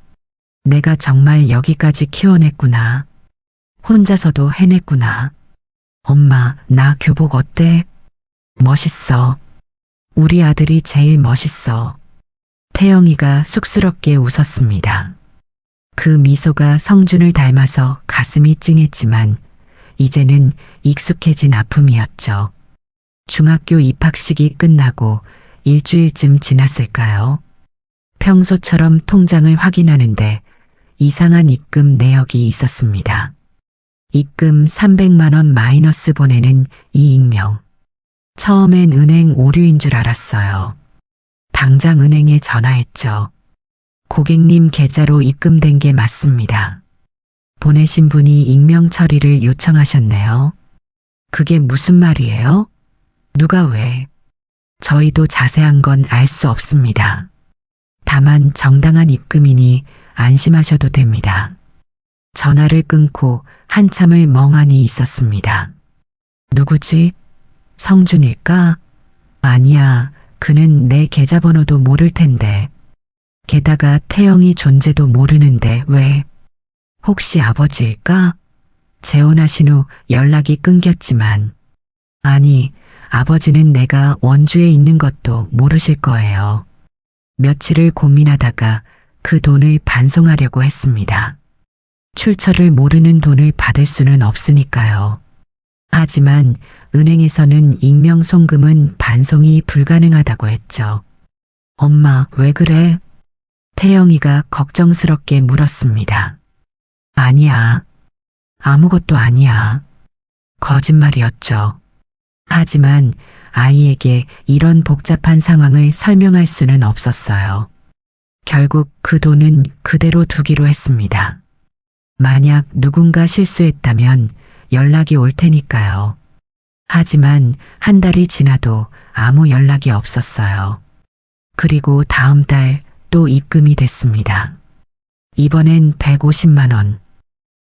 내가 정말 여기까지 키워냈구나. 혼자서도 해냈구나. 엄마, 나 교복 어때? 멋있어. 우리 아들이 제일 멋있어. 태영이가 쑥스럽게 웃었습니다. 그 미소가 성준을 닮아서 가슴이 찡했지만 이제는 익숙해진 아픔이었죠. 중학교 입학식이 끝나고 일주일쯤 지났을까요? 평소처럼 통장을 확인하는데 이상한 입금 내역이 있었습니다. 입금 300만 원 마이너스 보내는 이 익명. 처음엔 은행 오류인 줄 알았어요. 당장 은행에 전화했죠. 고객님 계좌로 입금된 게 맞습니다. 보내신 분이 익명 처리를 요청하셨네요. 그게 무슨 말이에요? 누가 왜? 저희도 자세한 건 알 수 없습니다. 다만 정당한 입금이니 안심하셔도 됩니다. 전화를 끊고 한참을 멍하니 있었습니다. 누구지? 성준일까? 아니야, 그는 내 계좌번호도 모를 텐데. 게다가 태영이 존재도 모르는데 왜? 혹시 아버지일까? 재혼하신 후 연락이 끊겼지만. 아니, 아버지는 내가 원주에 있는 것도 모르실 거예요. 며칠을 고민하다가 그 돈을 반송하려고 했습니다. 출처를 모르는 돈을 받을 수는 없으니까요. 하지만 은행에서는 익명 송금은 반송이 불가능하다고 했죠. 엄마, 왜 그래? 태영이가 걱정스럽게 물었습니다. 아니야. 아무것도 아니야. 거짓말이었죠. 하지만 아이에게 이런 복잡한 상황을 설명할 수는 없었어요. 결국 그 돈은 그대로 두기로 했습니다. 만약 누군가 실수했다면 연락이 올 테니까요. 하지만 한 달이 지나도 아무 연락이 없었어요. 그리고 다음 달 또 입금이 됐습니다. 이번엔 150만 원.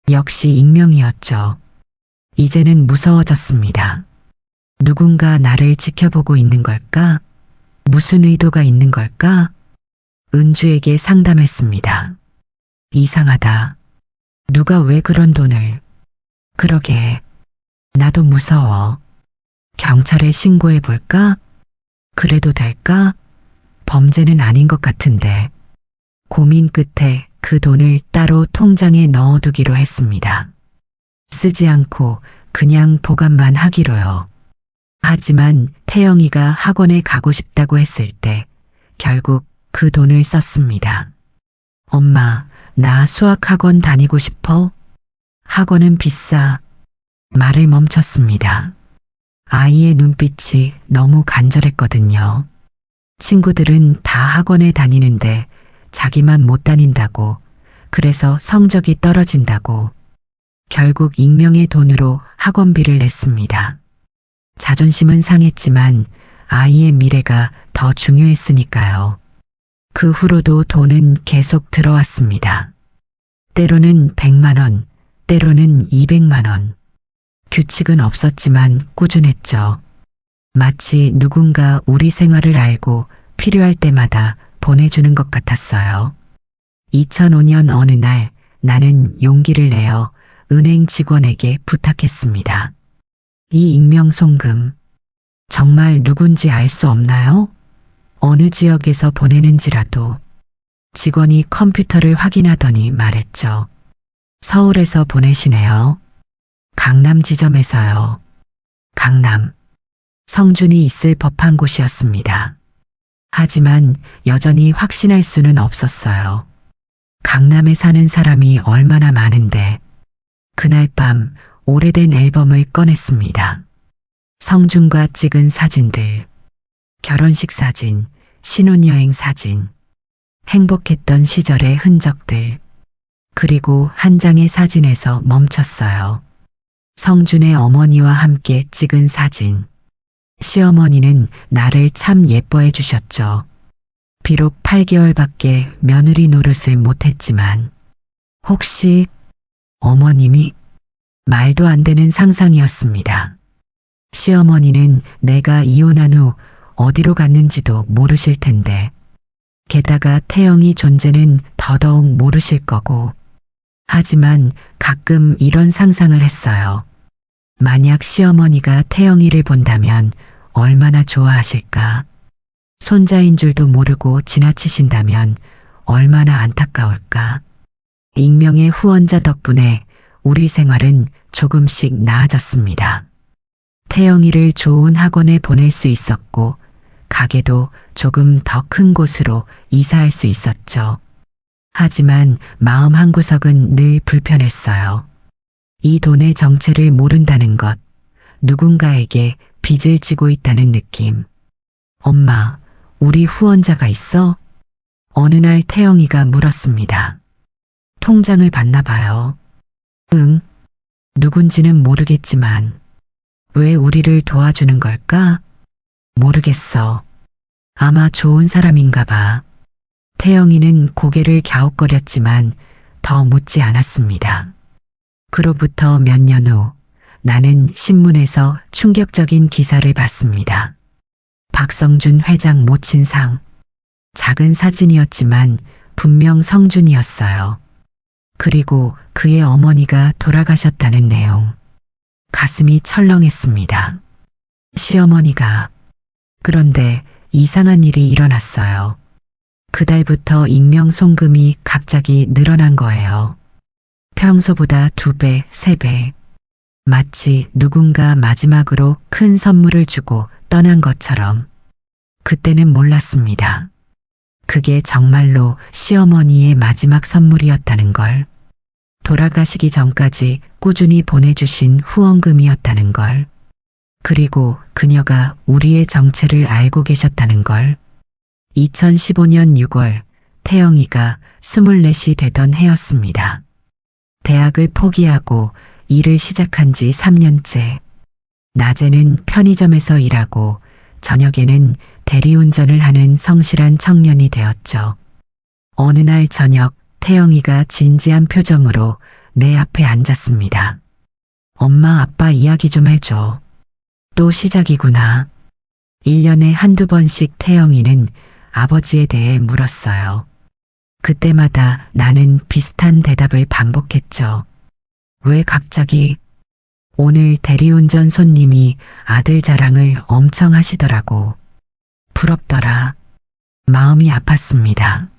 역시 익명이었죠. 이제는 무서워졌습니다. 누군가 나를 지켜보고 있는 걸까? 무슨 의도가 있는 걸까? 은주에게 상담했습니다. 이상하다. 누가 왜 그런 돈을? 그러게. 나도 무서워. 경찰에 신고해 볼까? 그래도 될까? 범죄는 아닌 것 같은데. 고민 끝에 그 돈을 따로 통장에 넣어두기로 했습니다. 쓰지 않고 그냥 보관만 하기로요. 하지만 태영이가 학원에 가고 싶다고 했을 때 결국 그 돈을 썼습니다. 엄마, 나 수학학원 다니고 싶어? 학원은 비싸. 말을 멈췄습니다. 아이의 눈빛이 너무 간절했거든요. 친구들은 다 학원에 다니는데 자기만 못 다닌다고, 그래서 성적이 떨어진다고. 결국 익명의 돈으로 학원비를 냈습니다. 자존심은 상했지만 아이의 미래가 더 중요했으니까요. 그 후로도 돈은 계속 들어왔습니다. 때로는 100만 원, 때로는 200만 원. 규칙은 없었지만 꾸준했죠. 마치 누군가 우리 생활을 알고 필요할 때마다 보내주는 것 같았어요. 2005년 어느 날 나는 용기를 내어 은행 직원에게 부탁했습니다. 이 익명 송금 정말 누군지 알 수 없나요? 어느 지역에서 보내는지라도. 직원이 컴퓨터를 확인하더니 말했죠. 서울에서 보내시네요. 강남 지점에서요. 강남. 성준이 있을 법한 곳이었습니다. 하지만 여전히 확신할 수는 없었어요. 강남에 사는 사람이 얼마나 많은데. 그날 밤 오래된 앨범을 꺼냈습니다. 성준과 찍은 사진들, 결혼식 사진, 신혼여행 사진, 행복했던 시절의 흔적들, 그리고 한 장의 사진에서 멈췄어요. 성준의 어머니와 함께 찍은 사진. 시어머니는 나를 참 예뻐해 주셨죠. 비록 8개월밖에 며느리 노릇을 못했지만 혹시 어머님이 말도 안 되는 상상이었습니다. 시어머니는 내가 이혼한 후 어디로 갔는지도 모르실 텐데 게다가 태영이 존재는 더더욱 모르실 거고 하지만 가끔 이런 상상을 했어요. 만약 시어머니가 태영이를 본다면 얼마나 좋아하실까? 손자인 줄도 모르고 지나치신다면 얼마나 안타까울까? 익명의 후원자 덕분에 우리 생활은 조금씩 나아졌습니다. 태영이를 좋은 학원에 보낼 수 있었고 가게도 조금 더 큰 곳으로 이사할 수 있었죠. 하지만 마음 한구석은 늘 불편했어요. 이 돈의 정체를 모른다는 것, 누군가에게 빚을 지고 있다는 느낌. 엄마, 우리 후원자가 있어? 어느 날 태영이가 물었습니다. 통장을 봤나 봐요. 응, 누군지는 모르겠지만 왜 우리를 도와주는 걸까? 모르겠어. 아마 좋은 사람인가 봐. 태영이는 고개를 갸웃거렸지만 더 묻지 않았습니다. 그로부터 몇 년 후 나는 신문에서 충격적인 기사를 봤습니다. 박성준 회장 모친 상. 작은 사진이었지만 분명 성준이었어요. 그리고 그의 어머니가 돌아가셨다는 내용. 가슴이 철렁했습니다. 시어머니가. 그런데 이상한 일이 일어났어요. 그달부터 익명 송금이 갑자기 늘어난 거예요. 평소보다 2배, 3배. 마치 누군가 마지막으로 큰 선물을 주고 떠난 것처럼. 그때는 몰랐습니다. 그게 정말로 시어머니의 마지막 선물이었다는 걸. 돌아가시기 전까지 꾸준히 보내주신 후원금이었다는 걸. 그리고 그녀가 우리의 정체를 알고 계셨다는 걸. 2015년 6월 태영이가 24이 되던 해였습니다. 대학을 포기하고 일을 시작한 지 3년째. 낮에는 편의점에서 일하고 저녁에는 대리운전을 하는 성실한 청년이 되었죠. 어느 날 저녁 태영이가 진지한 표정으로 내 앞에 앉았습니다. 엄마 아빠 이야기 좀 해줘. 또 시작이구나. 1년에 한두 번씩 태영이는 아버지에 대해 물었어요. 그때마다 나는 비슷한 대답을 반복했죠. 왜 갑자기? 오늘 대리운전 손님이 아들 자랑을 엄청 하시더라고. 부럽더라. 마음이 아팠습니다.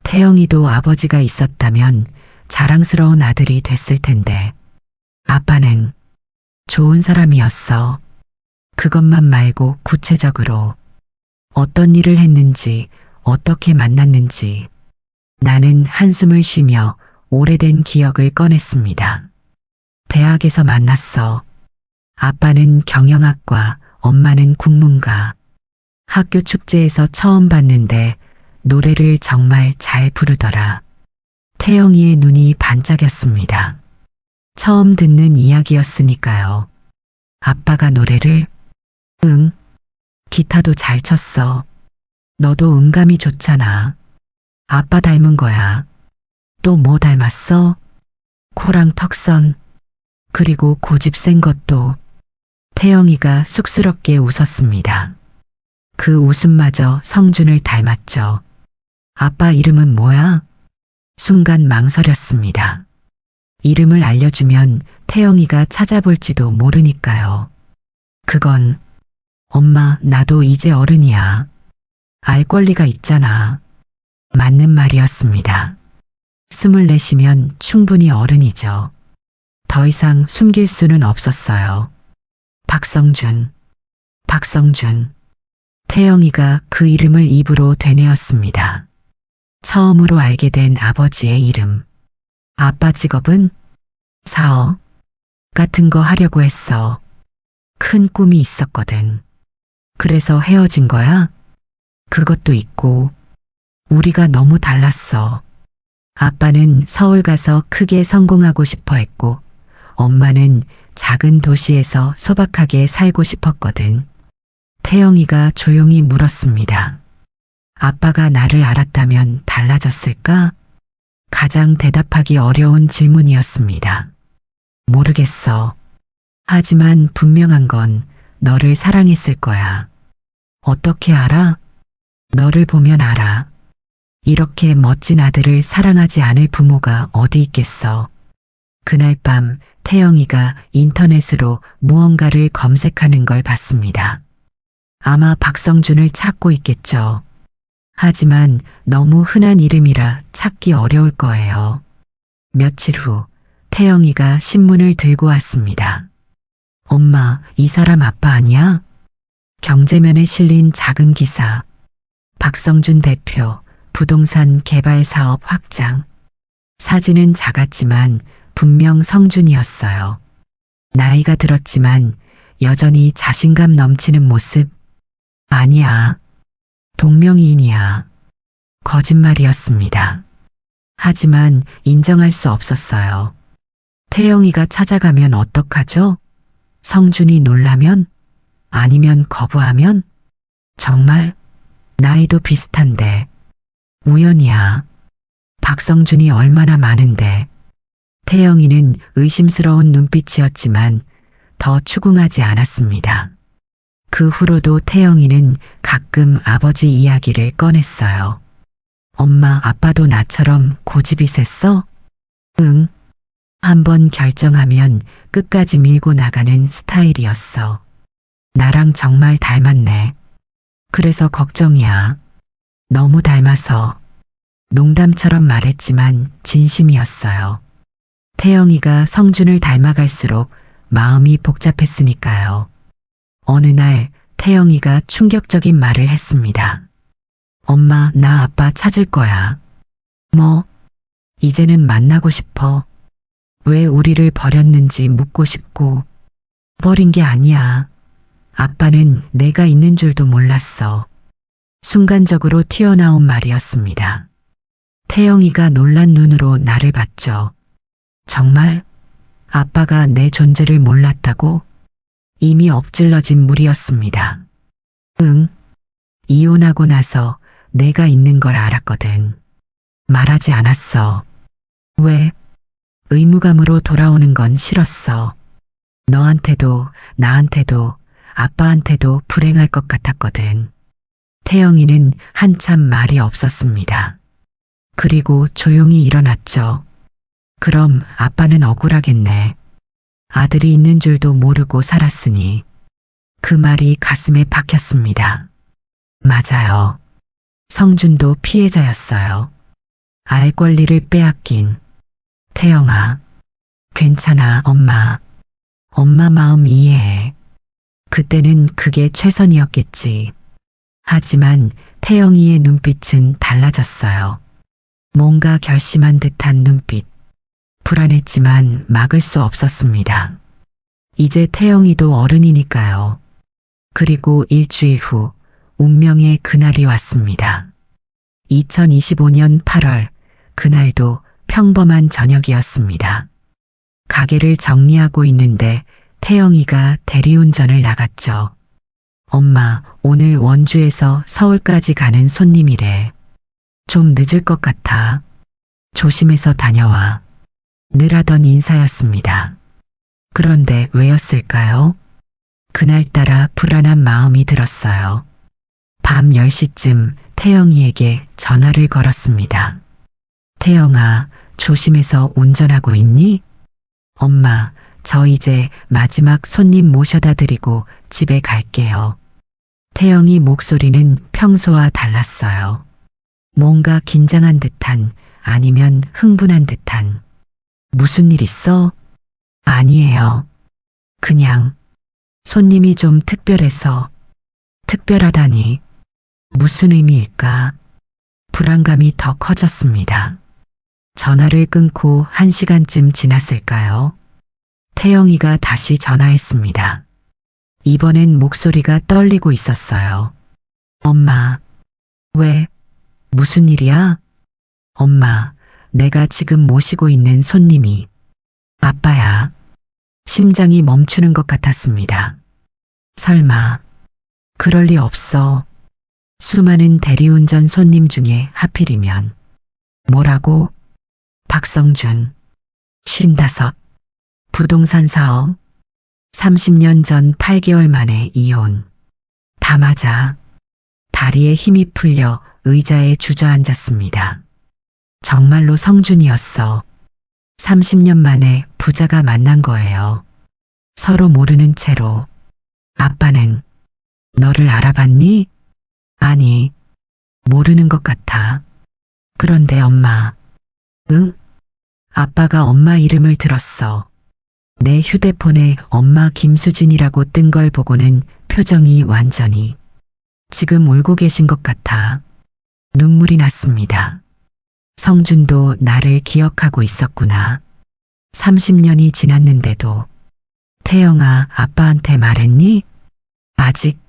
태영이도 아버지가 있었다면 자랑스러운 아들이 됐을 텐데. 아빠는 좋은 사람이었어. 그것만 말고 구체적으로 어떤 일을 했는지, 어떻게 만났는지. 나는 한숨을 쉬며 오래된 기억을 꺼냈습니다. 대학에서 만났어. 아빠는 경영학과, 엄마는 국문가. 학교 축제에서 처음 봤는데 노래를 정말 잘 부르더라. 태영이의 눈이 반짝였습니다. 처음 듣는 이야기였으니까요. 아빠가 노래를? 응. 기타도 잘 쳤어. 너도 음감이 좋잖아. 아빠 닮은 거야. 또 뭐 닮았어? 코랑 턱선. 그리고 고집 센 것도. 태영이가 쑥스럽게 웃었습니다. 그 웃음마저 성준을 닮았죠. 아빠 이름은 뭐야? 순간 망설였습니다. 이름을 알려주면 태영이가 찾아볼지도 모르니까요. 그건 엄마 나도 이제 어른이야. 알 권리가 있잖아. 맞는 말이었습니다. 24이면 충분히 어른이죠. 더 이상 숨길 수는 없었어요. 박성준, 박성준. 태영이가 그 이름을 입으로 되뇌었습니다. 처음으로 알게 된 아버지의 이름. 아빠 직업은? 사업 같은 거 하려고 했어. 큰 꿈이 있었거든. 그래서 헤어진 거야? 그것도 있고, 우리가 너무 달랐어. 아빠는 서울 가서 크게 성공하고 싶어 했고, 엄마는 작은 도시에서 소박하게 살고 싶었거든. 태영이가 조용히 물었습니다. 아빠가 나를 알았다면 달라졌을까? 가장 대답하기 어려운 질문이었습니다. 모르겠어. 하지만 분명한 건 너를 사랑했을 거야. 어떻게 알아? 너를 보면 알아. 이렇게 멋진 아들을 사랑하지 않을 부모가 어디 있겠어. 그날 밤 태영이가 인터넷으로 무언가를 검색하는 걸 봤습니다. 아마 박성준을 찾고 있겠죠. 하지만 너무 흔한 이름이라 찾기 어려울 거예요. 며칠 후 태영이가 신문을 들고 왔습니다. 엄마, 이 사람 아빠 아니야? 경제면에 실린 작은 기사. 박성준 대표, 부동산 개발 사업 확장. 사진은 작았지만 분명 성준이었어요. 나이가 들었지만 여전히 자신감 넘치는 모습. 아니야. 동명이인이야. 거짓말이었습니다. 하지만 인정할 수 없었어요. 태영이가 찾아가면 어떡하죠? 성준이 놀라면? 아니면 거부하면? 정말? 나이도 비슷한데. 우연이야. 박성준이 얼마나 많은데. 태영이는 의심스러운 눈빛이었지만 더 추궁하지 않았습니다. 그 후로도 태영이는 가끔 아버지 이야기를 꺼냈어요. 엄마, 아빠도 나처럼 고집이 셌어? 응. 한번 결정하면 끝까지 밀고 나가는 스타일이었어. 나랑 정말 닮았네. 그래서 걱정이야. 너무 닮아서. 농담처럼 말했지만 진심이었어요. 태영이가 성준을 닮아갈수록 마음이 복잡했으니까요. 어느 날 태영이가 충격적인 말을 했습니다. 엄마, 나 아빠 찾을 거야. 뭐? 이제는 만나고 싶어. 왜 우리를 버렸는지 묻고 싶고. 버린 게 아니야. 아빠는 내가 있는 줄도 몰랐어. 순간적으로 튀어나온 말이었습니다. 태영이가 놀란 눈으로 나를 봤죠. 정말? 아빠가 내 존재를 몰랐다고? 이미 엎질러진 물이었습니다. 응. 이혼하고 나서 내가 있는 걸 알았거든. 말하지 않았어. 왜? 의무감으로 돌아오는 건 싫었어. 너한테도 나한테도 아빠한테도 불행할 것 같았거든. 태영이는 한참 말이 없었습니다. 그리고 조용히 일어났죠. 그럼 아빠는 억울하겠네. 아들이 있는 줄도 모르고 살았으니. 그 말이 가슴에 박혔습니다. 맞아요. 성준도 피해자였어요. 알 권리를 빼앗긴. 태영아. 괜찮아, 엄마. 엄마 마음 이해해. 그때는 그게 최선이었겠지. 하지만 태영이의 눈빛은 달라졌어요. 뭔가 결심한 듯한 눈빛. 불안했지만 막을 수 없었습니다. 이제 태영이도 어른이니까요. 그리고 일주일 후 운명의 그날이 왔습니다. 2025년 8월, 그날도 평범한 저녁이었습니다. 가게를 정리하고 있는데 태영이가 대리운전을 나갔죠. 엄마, 오늘 원주에서 서울까지 가는 손님이래. 좀 늦을 것 같아. 조심해서 다녀와. 늘 하던 인사였습니다. 그런데 왜였을까요? 그날따라 불안한 마음이 들었어요. 밤 10시쯤 태영이에게 전화를 걸었습니다. 태영아, 조심해서 운전하고 있니? 엄마, 저 이제 마지막 손님 모셔다 드리고 집에 갈게요. 태영이 목소리는 평소와 달랐어요. 뭔가 긴장한 듯한, 아니면 흥분한 듯한. 무슨 일 있어? 아니에요. 그냥 손님이 좀 특별해서. 특별하다니. 무슨 의미일까? 불안감이 더 커졌습니다. 전화를 끊고 1시간쯤 지났을까요? 태영이가 다시 전화했습니다. 이번엔 목소리가 떨리고 있었어요. 엄마, 왜? 무슨 일이야? 엄마, 내가 지금 모시고 있는 손님이 아빠야. 심장이 멈추는 것 같았습니다. 설마, 그럴 리 없어. 수많은 대리운전 손님 중에 하필이면. 뭐라고? 박성준, 55, 부동산 사업, 30년 전 8개월 만에 이혼. 다 맞아. 다리에 힘이 풀려 의자에 주저앉았습니다. 정말로 성준이었어. 30년 만에 부자가 만난 거예요. 서로 모르는 채로. 아빠는 너를 알아봤니? 아니, 모르는 것 같아. 그런데 엄마. 응? 아빠가 엄마 이름을 들었어. 내 휴대폰에 엄마 김수진이라고 뜬 걸 보고는 표정이 완전히. 지금 울고 계신 것 같아. 눈물이 났습니다. 성준도 나를 기억하고 있었구나. 30년이 지났는데도. 태영아, 아빠한테 말했니? 아직.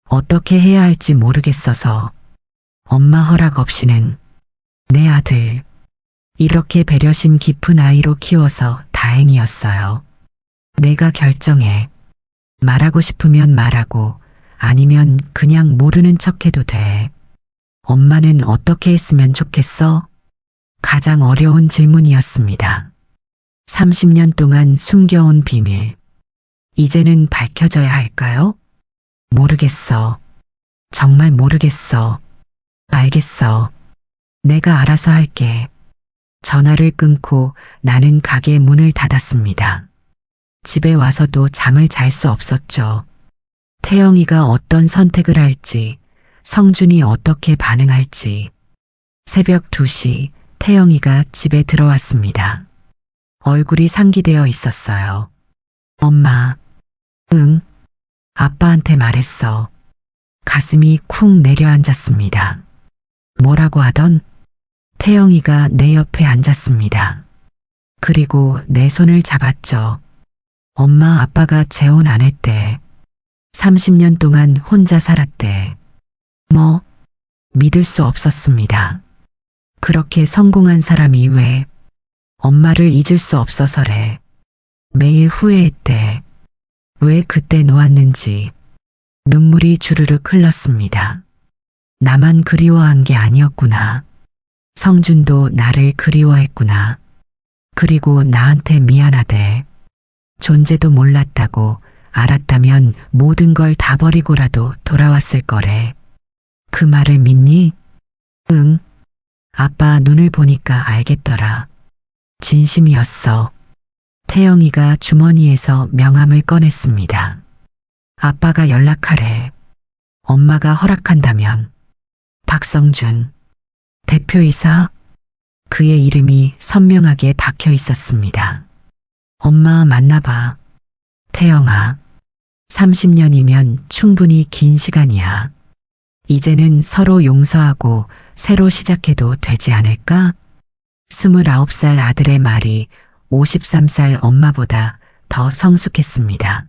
어떻게 해야 할지 모르겠어서. 엄마 허락 없이는. 내 아들. 이렇게 배려심 깊은 아이로 키워서 다행이었어요. 내가 결정해. 말하고 싶으면 말하고, 아니면 그냥 모르는 척해도 돼. 엄마는 어떻게 했으면 좋겠어? 가장 어려운 질문이었습니다. 30년 동안 숨겨온 비밀. 이제는 밝혀져야 할까요? 모르겠어. 정말 모르겠어. 알겠어. 내가 알아서 할게. 전화를 끊고 나는 가게 문을 닫았습니다. 집에 와서도 잠을 잘 수 없었죠. 태영이가 어떤 선택을 할지, 성준이 어떻게 반응할지. 새벽 2시 태영이가 집에 들어왔습니다. 얼굴이 상기되어 있었어요. 엄마. 응. 아빠한테 말했어. 가슴이 쿵 내려앉았습니다. 뭐라고 하던? 태영이가 내 옆에 앉았습니다. 그리고 내 손을 잡았죠. 엄마 아빠가 재혼 안 했대. 30년 동안 혼자 살았대. 뭐? 믿을 수 없었습니다. 그렇게 성공한 사람이 왜? 엄마를 잊을 수 없어서래. 매일 후회했대. 왜 그때 놓았는지. 눈물이 주르륵 흘렀습니다. 나만 그리워한 게 아니었구나. 성준도 나를 그리워했구나. 그리고 나한테 미안하대. 존재도 몰랐다고. 알았다면 모든 걸 다 버리고라도 돌아왔을 거래. 그 말을 믿니? 응. 아빠 눈을 보니까 알겠더라. 진심이었어. 태영이가 주머니에서 명함을 꺼냈습니다. 아빠가 연락하래. 엄마가 허락한다면. 박성준. 대표이사? 그의 이름이 선명하게 박혀 있었습니다. 엄마 만나봐. 태영아. 30년이면 충분히 긴 시간이야. 이제는 서로 용서하고 새로 시작해도 되지 않을까? 29살 아들의 말이 53살 엄마보다 더 성숙했습니다.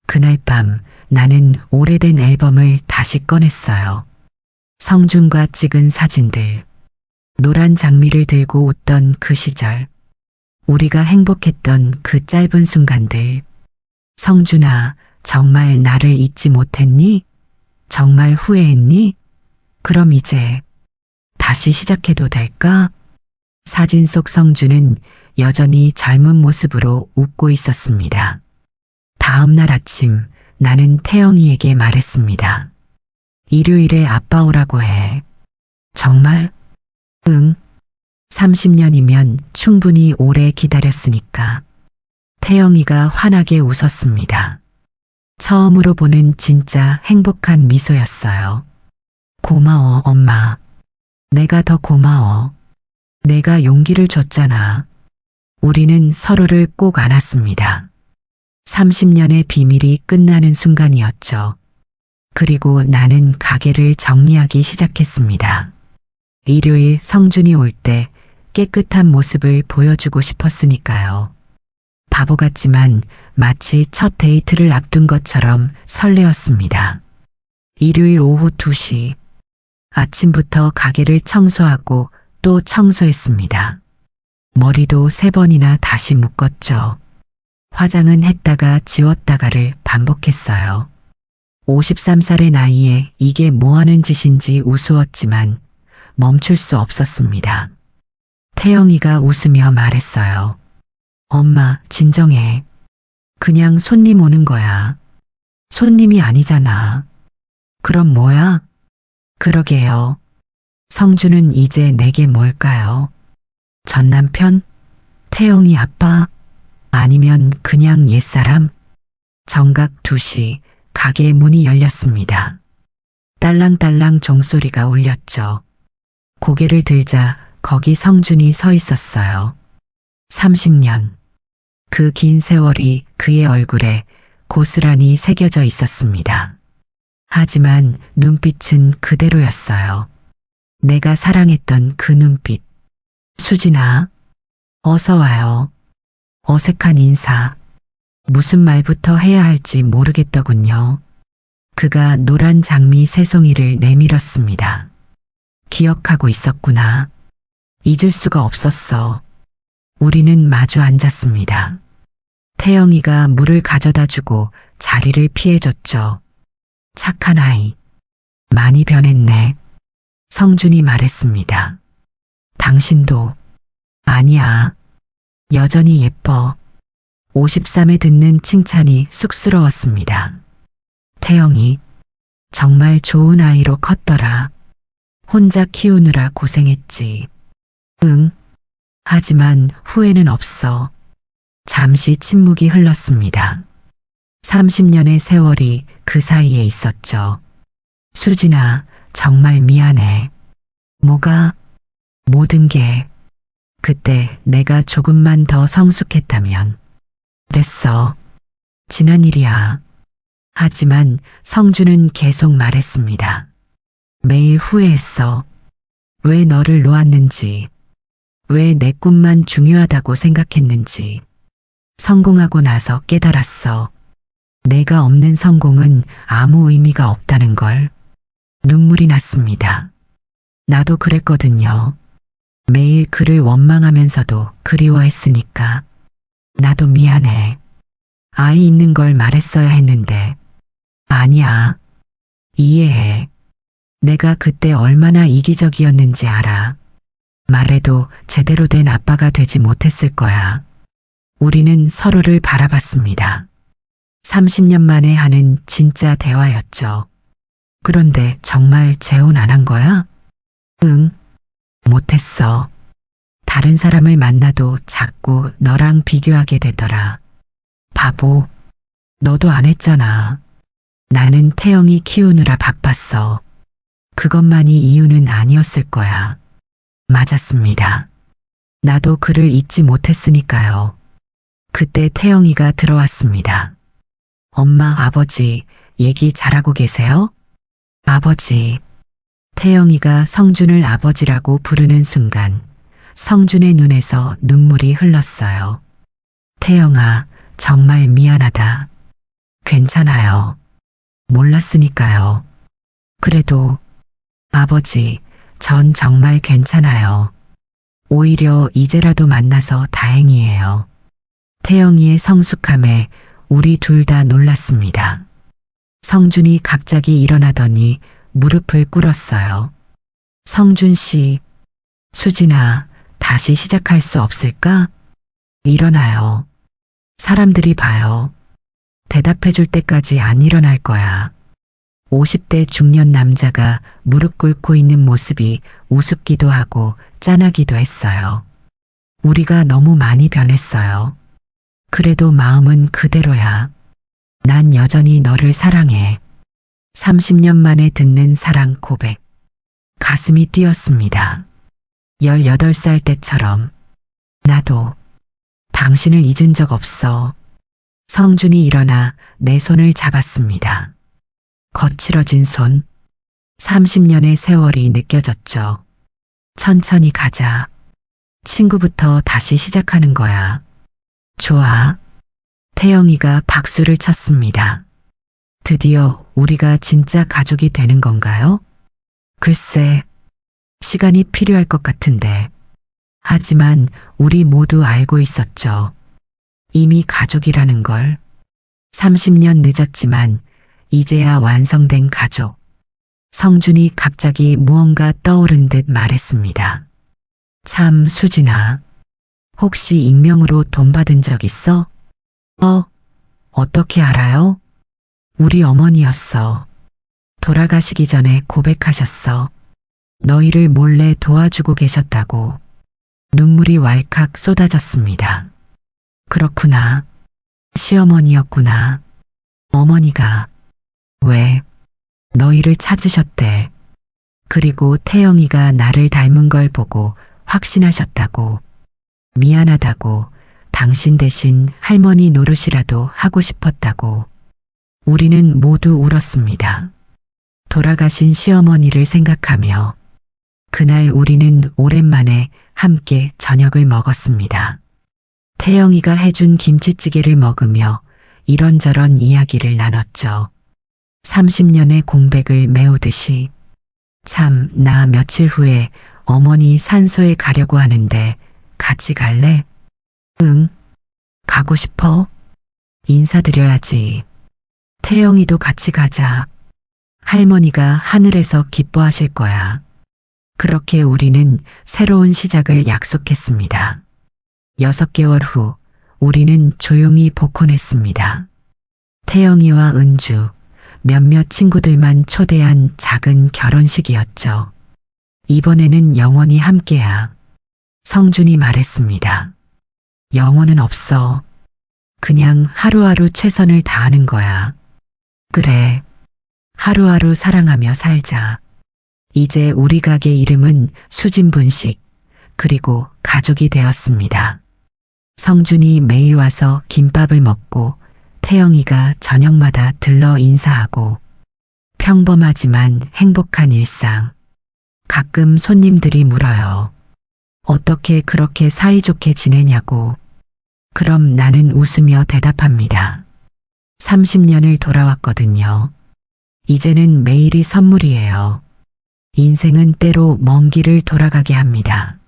그날 밤 나는 오래된 앨범을 다시 꺼냈어요. 성준과 찍은 사진들. 노란 장미를 들고 웃던 그 시절. 우리가 행복했던 그 짧은 순간들. 성준아, 정말 나를 잊지 못했니? 정말 후회했니? 그럼 이제 다시 시작해도 될까? 사진 속 성준은 여전히 젊은 모습으로 웃고 있었습니다. 다음 날 아침 나는 태영이에게 말했습니다. 일요일에 아빠 오라고 해. 정말? 응. 30년이면 충분히 오래 기다렸으니까. 태영이가 환하게 웃었습니다. 처음으로 보는 진짜 행복한 미소였어요. 고마워, 엄마. 내가 더 고마워. 내가 용기를 줬잖아. 우리는 서로를 꼭 안았습니다. 30년의 비밀이 끝나는 순간이었죠. 그리고 나는 가게를 정리하기 시작했습니다. 일요일 성준이 올 때 깨끗한 모습을 보여주고 싶었으니까요. 바보 같지만 마치 첫 데이트를 앞둔 것처럼 설레었습니다. 일요일 오후 2시. 아침부터 가게를 청소하고 또 청소했습니다. 머리도 3번이나 다시 묶었죠. 화장은 했다가 지웠다가를 반복했어요. 53살의 나이에 이게 뭐하는 짓인지 우스웠지만 멈출 수 없었습니다. 태영이가 웃으며 말했어요. 엄마, 진정해. 그냥 손님 오는 거야. 손님이 아니잖아. 그럼 뭐야? 그러게요. 성준은 이제 내게 뭘까요? 전 남편? 태영이 아빠? 아니면 그냥 옛사람? 정각 2시 가게 문이 열렸습니다. 딸랑딸랑 종소리가 울렸죠. 고개를 들자 거기 성준이 서 있었어요. 30년. 그 긴 세월이 그의 얼굴에 고스란히 새겨져 있었습니다. 하지만 눈빛은 그대로였어요. 내가 사랑했던 그 눈빛. 수진아, 어서 와요. 어색한 인사. 무슨 말부터 해야 할지 모르겠더군요. 그가 노란 장미 새송이를 내밀었습니다. 기억하고 있었구나. 잊을 수가 없었어. 우리는 마주 앉았습니다. 태영이가 물을 가져다 주고 자리를 피해줬죠. 착한 아이. 많이 변했네. 성준이 말했습니다. 당신도. 아니야. 여전히 예뻐. 53에 듣는 칭찬이 쑥스러웠습니다. 태영이. 정말 좋은 아이로 컸더라. 혼자 키우느라 고생했지. 응. 하지만 후회는 없어. 잠시 침묵이 흘렀습니다. 30년의 세월이 그 사이에 있었죠. 수진아, 정말 미안해. 뭐가? 모든 게. 그때 내가 조금만 더 성숙했다면. 됐어. 지난 일이야. 하지만 성준은 계속 말했습니다. 매일 후회했어. 왜 너를 놓았는지. 왜 내 꿈만 중요하다고 생각했는지. 성공하고 나서 깨달았어. 내가 없는 성공은 아무 의미가 없다는 걸. 눈물이 났습니다. 나도 그랬거든요. 매일 그를 원망하면서도 그리워했으니까. 나도 미안해. 아이 있는 걸 말했어야 했는데. 아니야. 이해해. 내가 그때 얼마나 이기적이었는지 알아. 말해도 제대로 된 아빠가 되지 못했을 거야. 우리는 서로를 바라봤습니다. 30년 만에 하는 진짜 대화였죠. 그런데 정말 재혼 안 한 거야? 응. 못했어. 다른 사람을 만나도 자꾸 너랑 비교하게 되더라. 바보. 너도 안 했잖아. 나는 태영이 키우느라 바빴어. 그것만이 이유는 아니었을 거야. 맞았습니다. 나도 그를 잊지 못했으니까요. 그때 태영이가 들어왔습니다. 엄마, 아버지, 얘기 잘하고 계세요? 아버지. 태영이가 성준을 아버지라고 부르는 순간 성준의 눈에서 눈물이 흘렀어요. 태영아, 정말 미안하다. 괜찮아요. 몰랐으니까요. 그래도 아버지, 전 정말 괜찮아요. 오히려 이제라도 만나서 다행이에요. 태영이의 성숙함에 우리 둘 다 놀랐습니다. 성준이 갑자기 일어나더니 무릎을 꿇었어요. 성준 씨, 수진아, 다시 시작할 수 없을까? 일어나요. 사람들이 봐요. 대답해줄 때까지 안 일어날 거야. 50대 중년 남자가 무릎 꿇고 있는 모습이 우습기도 하고 짠하기도 했어요. 우리가 너무 많이 변했어요. 그래도 마음은 그대로야. 난 여전히 너를 사랑해. 30년 만에 듣는 사랑 고백. 가슴이 뛰었습니다. 18살 때처럼. 나도 당신을 잊은 적 없어. 성준이 일어나 내 손을 잡았습니다. 거칠어진 손. 30년의 세월이 느껴졌죠. 천천히 가자. 친구부터 다시 시작하는 거야. 좋아. 태영이가 박수를 쳤습니다. 드디어 우리가 진짜 가족이 되는 건가요? 글쎄, 시간이 필요할 것 같은데. 하지만 우리 모두 알고 있었죠. 이미 가족이라는 걸. 30년 늦었지만 이제야 완성된 가족. 성준이 갑자기 무언가 떠오른 듯 말했습니다. 참, 수진아. 혹시 익명으로 돈 받은 적 있어? 어떻게 알아요? 우리 어머니였어. 돌아가시기 전에 고백하셨어. 너희를 몰래 도와주고 계셨다고. 눈물이 왈칵 쏟아졌습니다. 그렇구나. 시어머니였구나. 어머니가 왜 너희를 찾으셨대. 그리고 태영이가 나를 닮은 걸 보고 확신하셨다고. 미안하다고. 당신 대신 할머니 노릇이라도 하고 싶었다고. 우리는 모두 울었습니다. 돌아가신 시어머니를 생각하며. 그날 우리는 오랜만에 함께 저녁을 먹었습니다. 태영이가 해준 김치찌개를 먹으며 이런저런 이야기를 나눴죠. 30년의 공백을 메우듯이. 참, 나 며칠 후에 어머니 산소에 가려고 하는데 같이 갈래? 응. 가고 싶어? 인사드려야지. 태영이도 같이 가자. 할머니가 하늘에서 기뻐하실 거야. 그렇게 우리는 새로운 시작을 약속했습니다. 6개월 후 우리는 조용히 복혼했습니다. 태영이와 은주, 몇몇 친구들만 초대한 작은 결혼식이었죠. 이번에는 영원히 함께야. 성준이 말했습니다. 영원은 없어. 그냥 하루하루 최선을 다하는 거야. 그래. 하루하루 사랑하며 살자. 이제 우리 가게 이름은 수진분식, 그리고 가족이 되었습니다. 성준이 매일 와서 김밥을 먹고 태영이가 저녁마다 들러 인사하고. 평범하지만 행복한 일상. 가끔 손님들이 물어요. 어떻게 그렇게 사이좋게 지내냐고. 그럼 나는 웃으며 대답합니다. 30년을 돌아왔거든요. 이제는 매일이 선물이에요. 인생은 때로 먼 길을 돌아가게 합니다.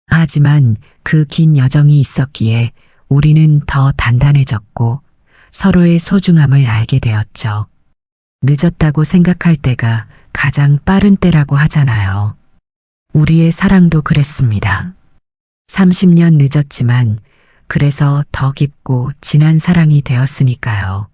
하지만 그 긴 여정이 있었기에 우리는 더 단단해졌고 서로의 소중함을 알게 되었죠. 늦었다고 생각할 때가 가장 빠른 때라고 하잖아요. 우리의 사랑도 그랬습니다. 30년 늦었지만 그래서 더 깊고 진한 사랑이 되었으니까요.